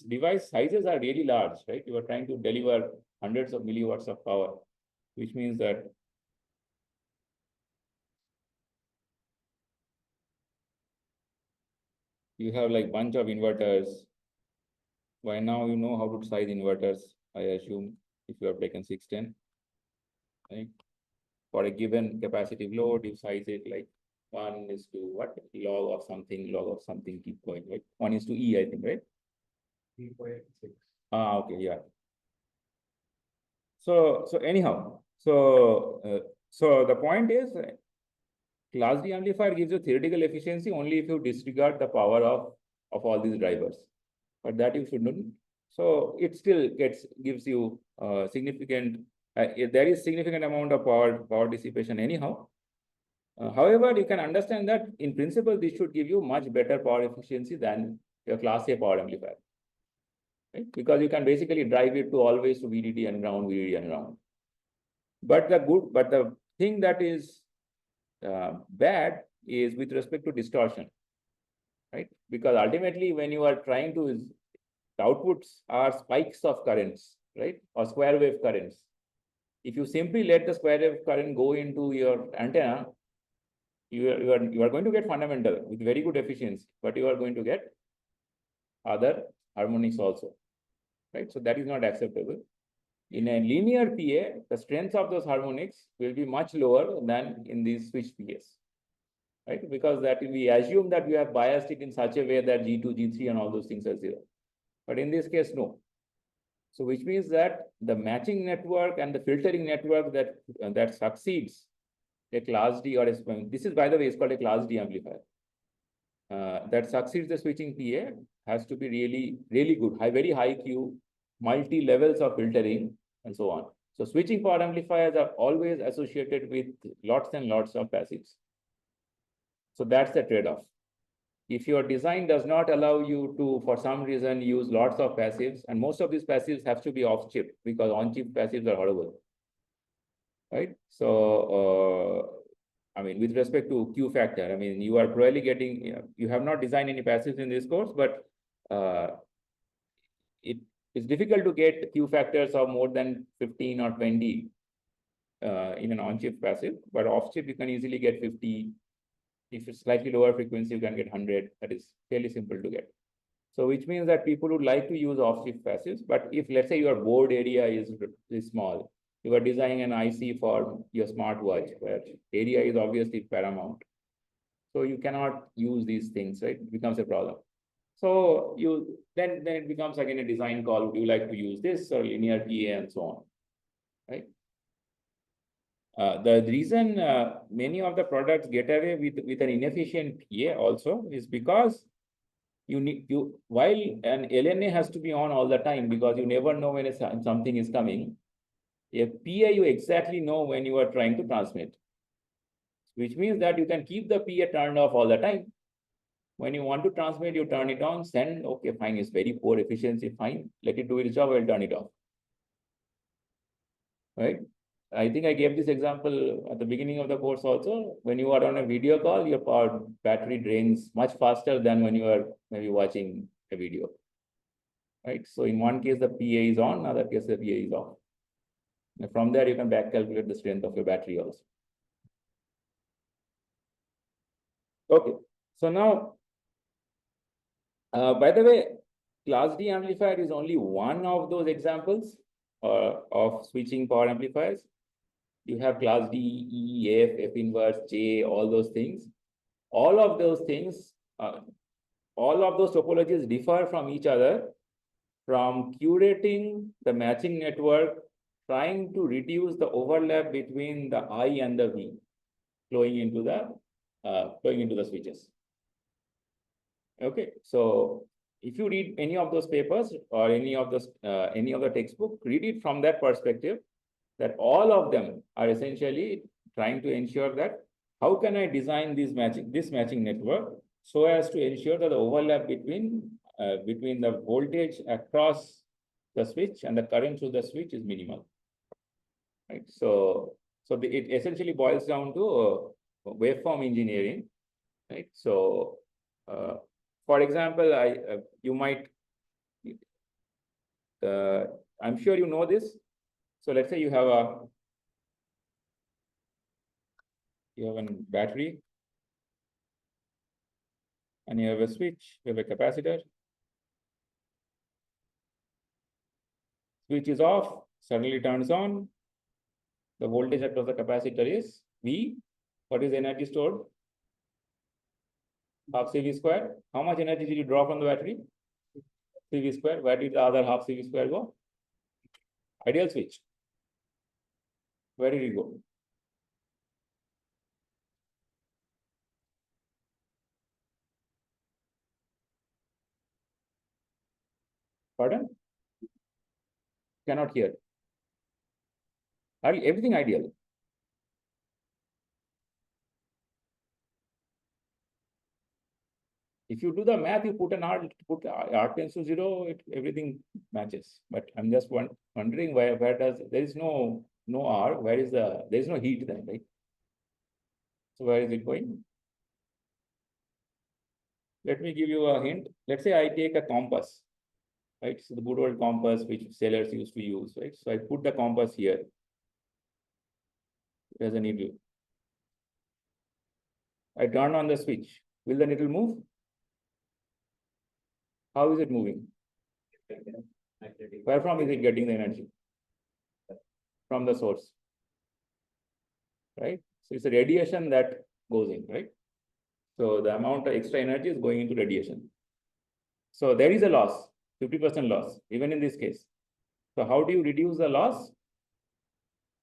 device sizes are really large, right? You are trying to deliver hundreds of milliwatts of power, which means that you have like bunch of inverters. By now you know how to size inverters, I assume, if you have taken 610, right? For a given capacitive load, you size it like 1 is to what? Log of something, keep going, right? 1 is to E, I think, right? 3.6. Okay, yeah. So anyhow, so the point is, Class D amplifier gives you theoretical efficiency only if you disregard the power of of all these drivers, but that you should know. So it still gives you significant, there is significant amount of power dissipation anyhow. However, you can understand that in principle, this should give you much better power efficiency than your class A power amplifier, right? Because you can basically drive it to always to VDD and ground, VDD and ground. But the thing that is bad is with respect to distortion, right? Because ultimately, when you are trying to, the outputs are spikes of currents, right? Or square wave currents. If you simply let the square wave current go into your antenna, you are going to get fundamental with very good efficiency, but you are going to get other harmonics also, right? So that is not acceptable. In a linear PA, the strength of those harmonics will be much lower than in these switch PAs, right? Because that we assume that we have biased it in such a way that G2, G3 and all those things are zero. But in this case, no. So which means that the matching network and the filtering network that succeeds a class D or a, this is, by the way, is called a class D amplifier. That succeeds the switching PA has to be really, really good, very high Q, multi levels of filtering and so on. So switching power amplifiers are always associated with lots and lots of passives. So that's the trade-off. If your design does not allow you to, for some reason, use lots of passives, and most of these passives have to be off-chip because on-chip passives are horrible, right? So, I mean, with respect to Q factor, I mean, you are probably getting, you have not designed any passives in this course, but it is difficult to get Q factors of more than 15 or 20 in an on-chip passive, but off-chip you can easily get 50. If it's slightly lower frequency, you can get 100. That is fairly simple to get. So which means that people would like to use off-chip passives, but if let's say your board area is small, you are designing an IC for your smartwatch, where area is obviously paramount. So you cannot use these things, right? It becomes a problem. So then it becomes again a design call. Would you like to use this or linear PA and so on, right? The reason many of the products get away with an inefficient PA also is because while an LNA has to be on all the time because you never know when something is coming. A PA you exactly know when you are trying to transmit, which means that you can keep the PA turned off all the time. When you want to transmit, you turn it on, send, okay, fine, it's very poor efficiency, fine, let it do its job, I'll turn it off, right? I think I gave this example at the beginning of the course also. When you are on a video call, your power battery drains much faster than when you are maybe watching a video, right? So in one case, the PA is on, other case, the PA is off. And from there, you can back calculate the strength of your battery also. Okay, so now, by the way, class D amplifier is only one of those examples of switching power amplifiers. You have class D, E, F, F inverse, J, all those things. All of those things, all of those topologies differ from each other from curating the matching network, trying to reduce the overlap between the I and the V flowing into the switches. Okay, so if you read any of those papers or any of the textbook, read it from that perspective, that all of them are essentially trying to ensure that how can I design this matching network so as to ensure that the overlap between the voltage across the switch and the current through the switch is minimal, right? So it essentially boils down to waveform engineering, right? So for example, I'm sure you know this. So let's say you have a battery and you have a switch, you have a capacitor. Switch is off, suddenly turns on. The voltage across the capacitor is V. What is the energy stored? Half CV square. How much energy did you draw from the battery? CV square. Where did the other half CV square go? Ideal switch. Where did it go? cannot hear. Everything ideal. If you do the math, you put R tends to 0, everything matches. But I'm just wondering where does there is no R, there is no heat then, right? So where is it going? Let me give you a hint. Let's say I take a compass, right? So the good old compass which sailors used to use, right? So I put the compass here. There's a needle. I turn on the switch. Will the needle move? How is it moving? Where from is it getting the energy? From the source, right? So it's a radiation that goes in, right? So the amount of extra energy is going into radiation. So there is a loss, 50% loss, even in this case. So how do you reduce the loss?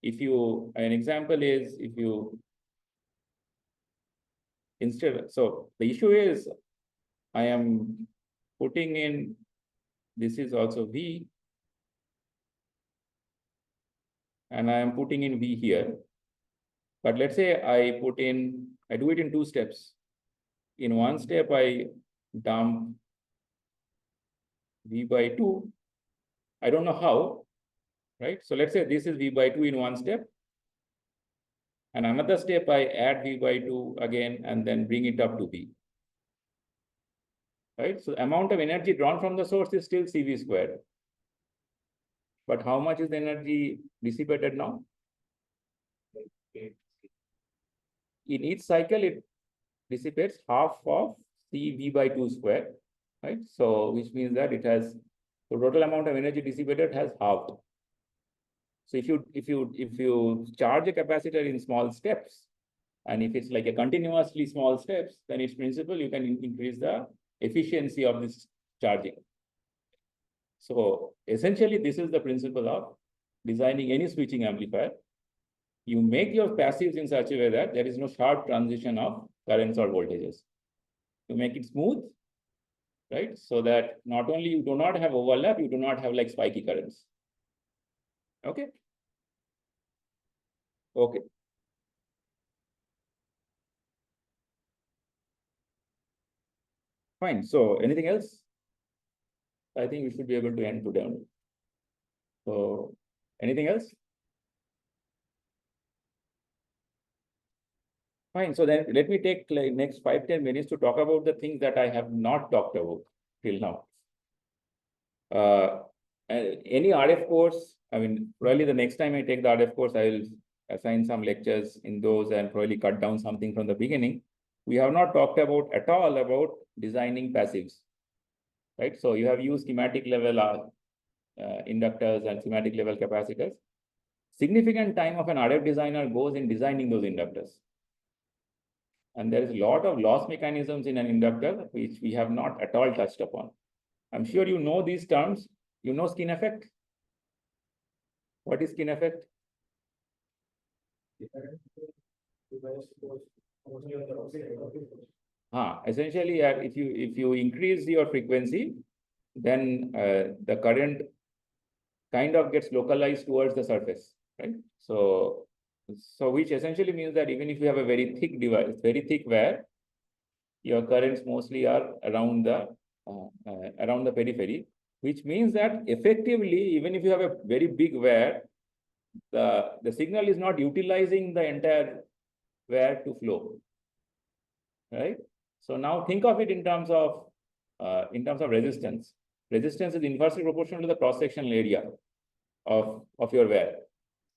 An example is if you so the issue is I am putting in, this is also V, and I am putting in V here. But let's say I do it in 2 steps. In one step, I dump V by 2. I don't know how, right? So let's say this is V by 2 in one step. And another step, I add V by 2 again, and then bring it up to V. Right? So the amount of energy drawn from the source is still CV squared. But how much is the energy dissipated now? In each cycle, it dissipates half of CV by 2 square, right? So which means that the total amount of energy dissipated has halved. So if you charge a capacitor in small steps, and if it's like a continuously small steps, then its principle you can increase the efficiency of this charging. So essentially, this is the principle of designing any switching amplifier. You make your passives in such a way that there is no sharp transition of currents or voltages. You make it smooth, right? So that not only you do not have overlap, you do not have like spiky currents. Okay. Okay. Fine. So anything else? I think we should be able to end today. So anything else? Fine. So then let me take like next 5-10 minutes to talk about the things that I have not talked about till now. Any RF course, I mean, probably the next time I take the RF course, I will assign some lectures in those and probably cut down something from the beginning. We have not talked about at all about designing passives, right? So you have used schematic level inductors and schematic level capacitors. Significant time of an RF designer goes in designing those inductors. And there is a lot of loss mechanisms in an inductor, which we have not at all touched upon. I'm sure you know these terms. You know skin effect? What is skin effect? Essentially, if you increase your frequency, then the current kind of gets localized towards the surface, right? So which essentially means that even if you have a very thick device, very thick wire, your currents mostly are around the periphery, which means that effectively, even if you have a very big wire, the signal is not utilizing the entire wire to flow, right? So now think of it in terms of resistance. Resistance is inversely proportional to the cross-sectional area of your wire.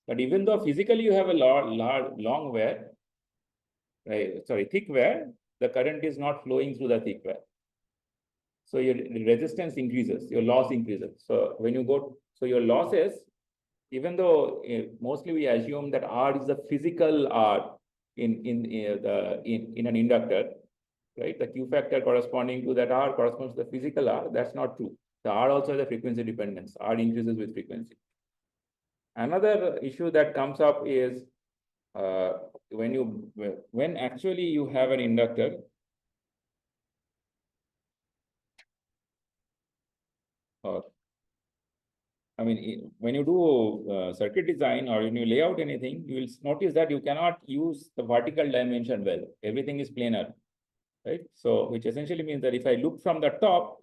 But even though physically you have a long wire, right? Sorry, thick wire, the current is not flowing through the thick wire. So your resistance increases, your loss increases. So when you go, so your losses, even though mostly we assume that R is the physical R in an inductor, right? The Q factor corresponding to that R corresponds to the physical R. That's not true. The R also has a frequency dependence. R increases with frequency. Another issue that comes up is when actually you have an inductor, or I mean, when you do circuit design or when you lay out anything, you will notice that you cannot use the vertical dimension well. Everything is planar, right? So, which essentially means that if I look from the top,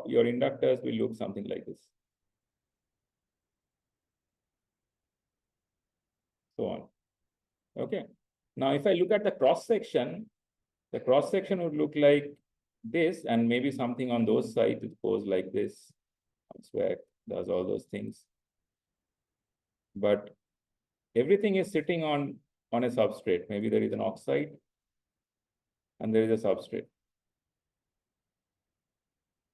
your inductors will look something like this. So on. Okay. Now, if I look at the cross section would look like this, and maybe something on those sides it goes like this. Swag does all those things. But everything is sitting on a substrate. Maybe there is an oxide and there is a substrate.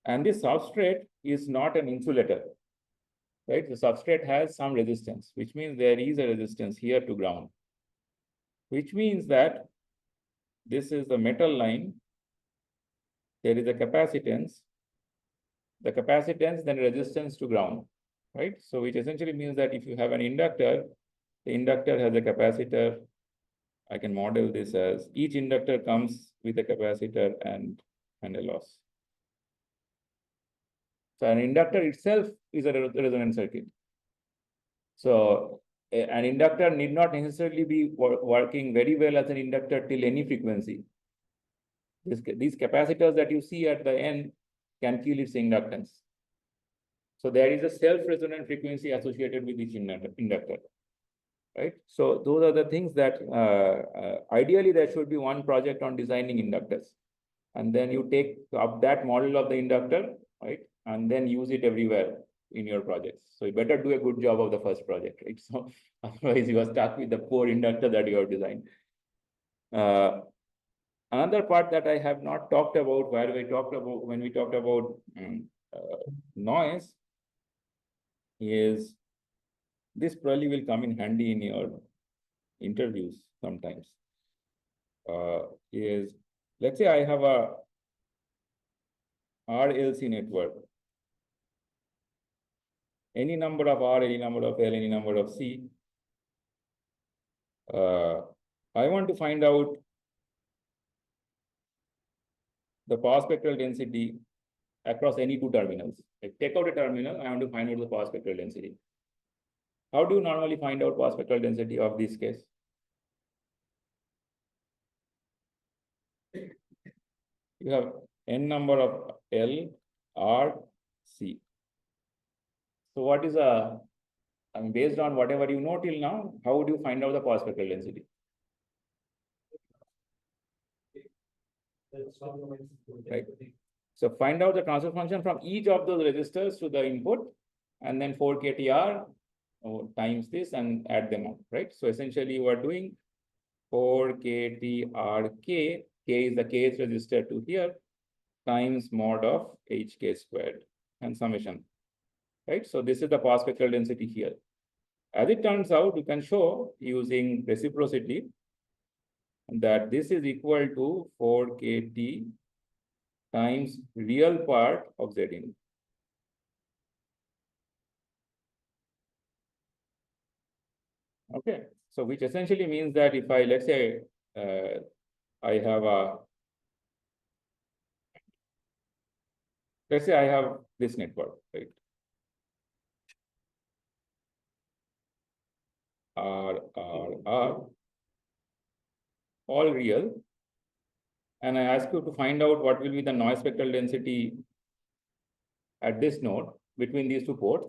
And this substrate is not an insulator, right? The substrate has some resistance, which means there is a resistance here to ground, which means that this is the metal line. There is a capacitance, then resistance to ground, right? So which essentially means that if you have an inductor, the inductor has a capacitor. I can model this as each inductor comes with a capacitor and a loss. So an inductor itself is a resonant circuit. So an inductor need not necessarily be working very well as an inductor till any frequency. These capacitors that you see at the end can kill its inductance. So there is a self-resonant frequency associated with each inductor, right? So those are the things that ideally there should be one project on designing inductors. And then you take up that model of the inductor, right? And then use it everywhere in your projects. So you better do a good job of the first project, right? So otherwise you are stuck with the poor inductor that you have designed. Another part that I have not talked about when we talked about noise is this probably will come in handy in your interviews sometimes. Is let's say I have a RLC network. Any number of R, any number of L, any number of C. I want to find out the power spectral density across any two terminals. I take out a terminal, I want to find out the power spectral density. How do you normally find out power spectral density of this case? You have n number of L, R, C. So what is based on whatever you know till now, how would you find out the power spectral density? Right. So find out the transfer function from each of those resistors to the input, and then 4 kTr times this and add them up, right? So essentially you are doing 4 kTrk, K is the kth resistor to here, times mod of Hk squared and summation, right? So this is the power spectral density here. As it turns out, you can show using reciprocity that this is equal to 4 kT times real part of Zin. Okay, so which essentially means that if I, let's say, I have let's say I have this network, right? R, all real. And I ask you to find out what will be the noise spectral density at this node between these two ports.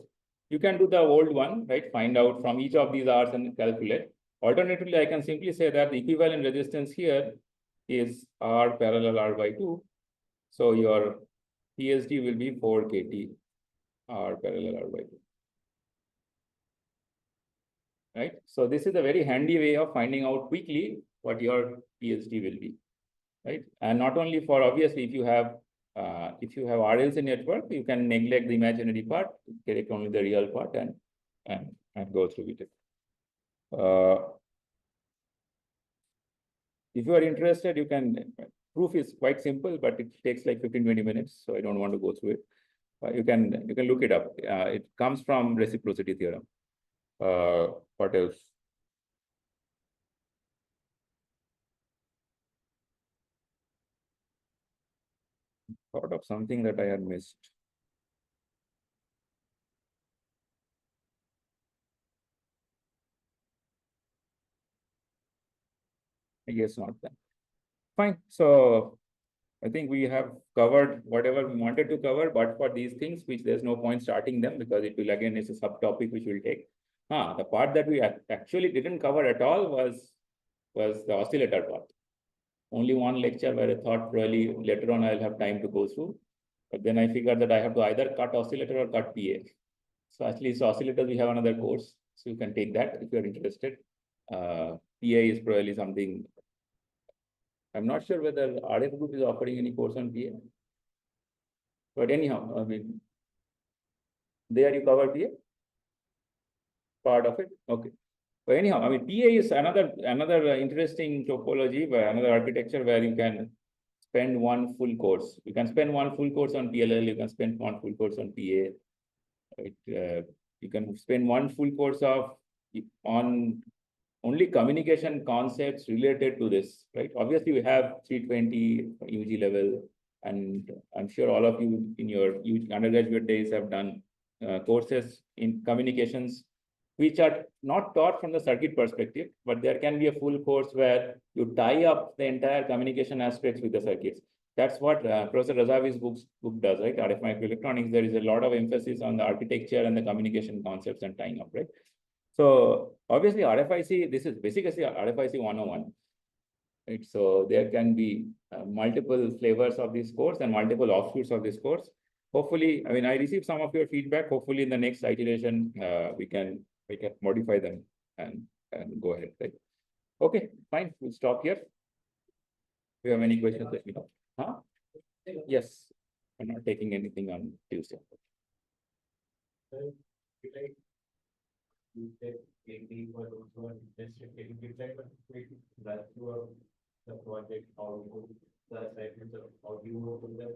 You can do the old one, right? Find out from each of these R's and calculate. Alternatively, I can simply say that the equivalent resistance here is R parallel R by 2. So your PSD will be 4 kT R parallel R by 2. Right? So this is a very handy way of finding out quickly what your PSD will be. Right? And not only for, obviously, if you have RLC network, you can neglect the imaginary part, take only the real part and go through with it. If you are interested, you can, proof is quite simple, but it takes like 15-20 minutes. So I don't want to go through it. You can look it up. It comes from reciprocity theorem. What else? Thought of something that I had missed. I guess not then. Fine. So I think we have covered whatever we wanted to cover, but for these things, which there's no point starting them because it will again is a subtopic which we'll take. The part that we actually didn't cover at all was the oscillator part. Only one lecture where I thought probably later on I'll have time to go through. But then I figured that I have to either cut oscillator or cut PA. So actually, so oscillators, we have another course. So you can take that if you're interested. PA is probably something. I'm not sure whether RF group is offering any course on PA. But anyhow, I mean, there you cover PA? Part of it? Okay. But anyhow, I mean, PA is another interesting topology, another architecture where you can spend one full course. You can spend one full course on PLL, you can spend one full course on PA. You can spend one full course on only communication concepts related to this, right? Obviously, we have 320 UG level, and I'm sure all of you in your undergraduate days have done courses in communications, which are not taught from the circuit perspective, but there can be a full course where you tie up the entire communication aspects with the circuits. That's what Professor Razavi's book does, right? RF microelectronics, there is a lot of emphasis on the architecture and the communication concepts and tying up, right? So obviously RFIC, this is basically RFIC 101. Right? So there can be multiple flavors of this course and multiple offshoots of this course. Hopefully, I mean, I received some of your feedback. Hopefully in the next iteration, we can modify them and go ahead, right? Okay, fine, we'll stop here. If you have any questions, let me know. Huh? Yes, I'm not taking anything on Tuesday. You take 80 for also just taking it like that you are the project how you the assignments of how you work with them.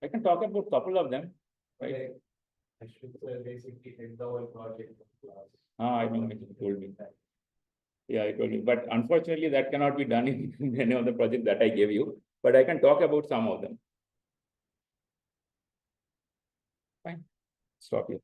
I can talk about a couple of them, right? Okay. I should basically take the whole project class. I know you told me that. Yeah, I told you, but unfortunately that cannot be done in any of the projects that I gave you, but I can talk about some of them. Fine, stop here.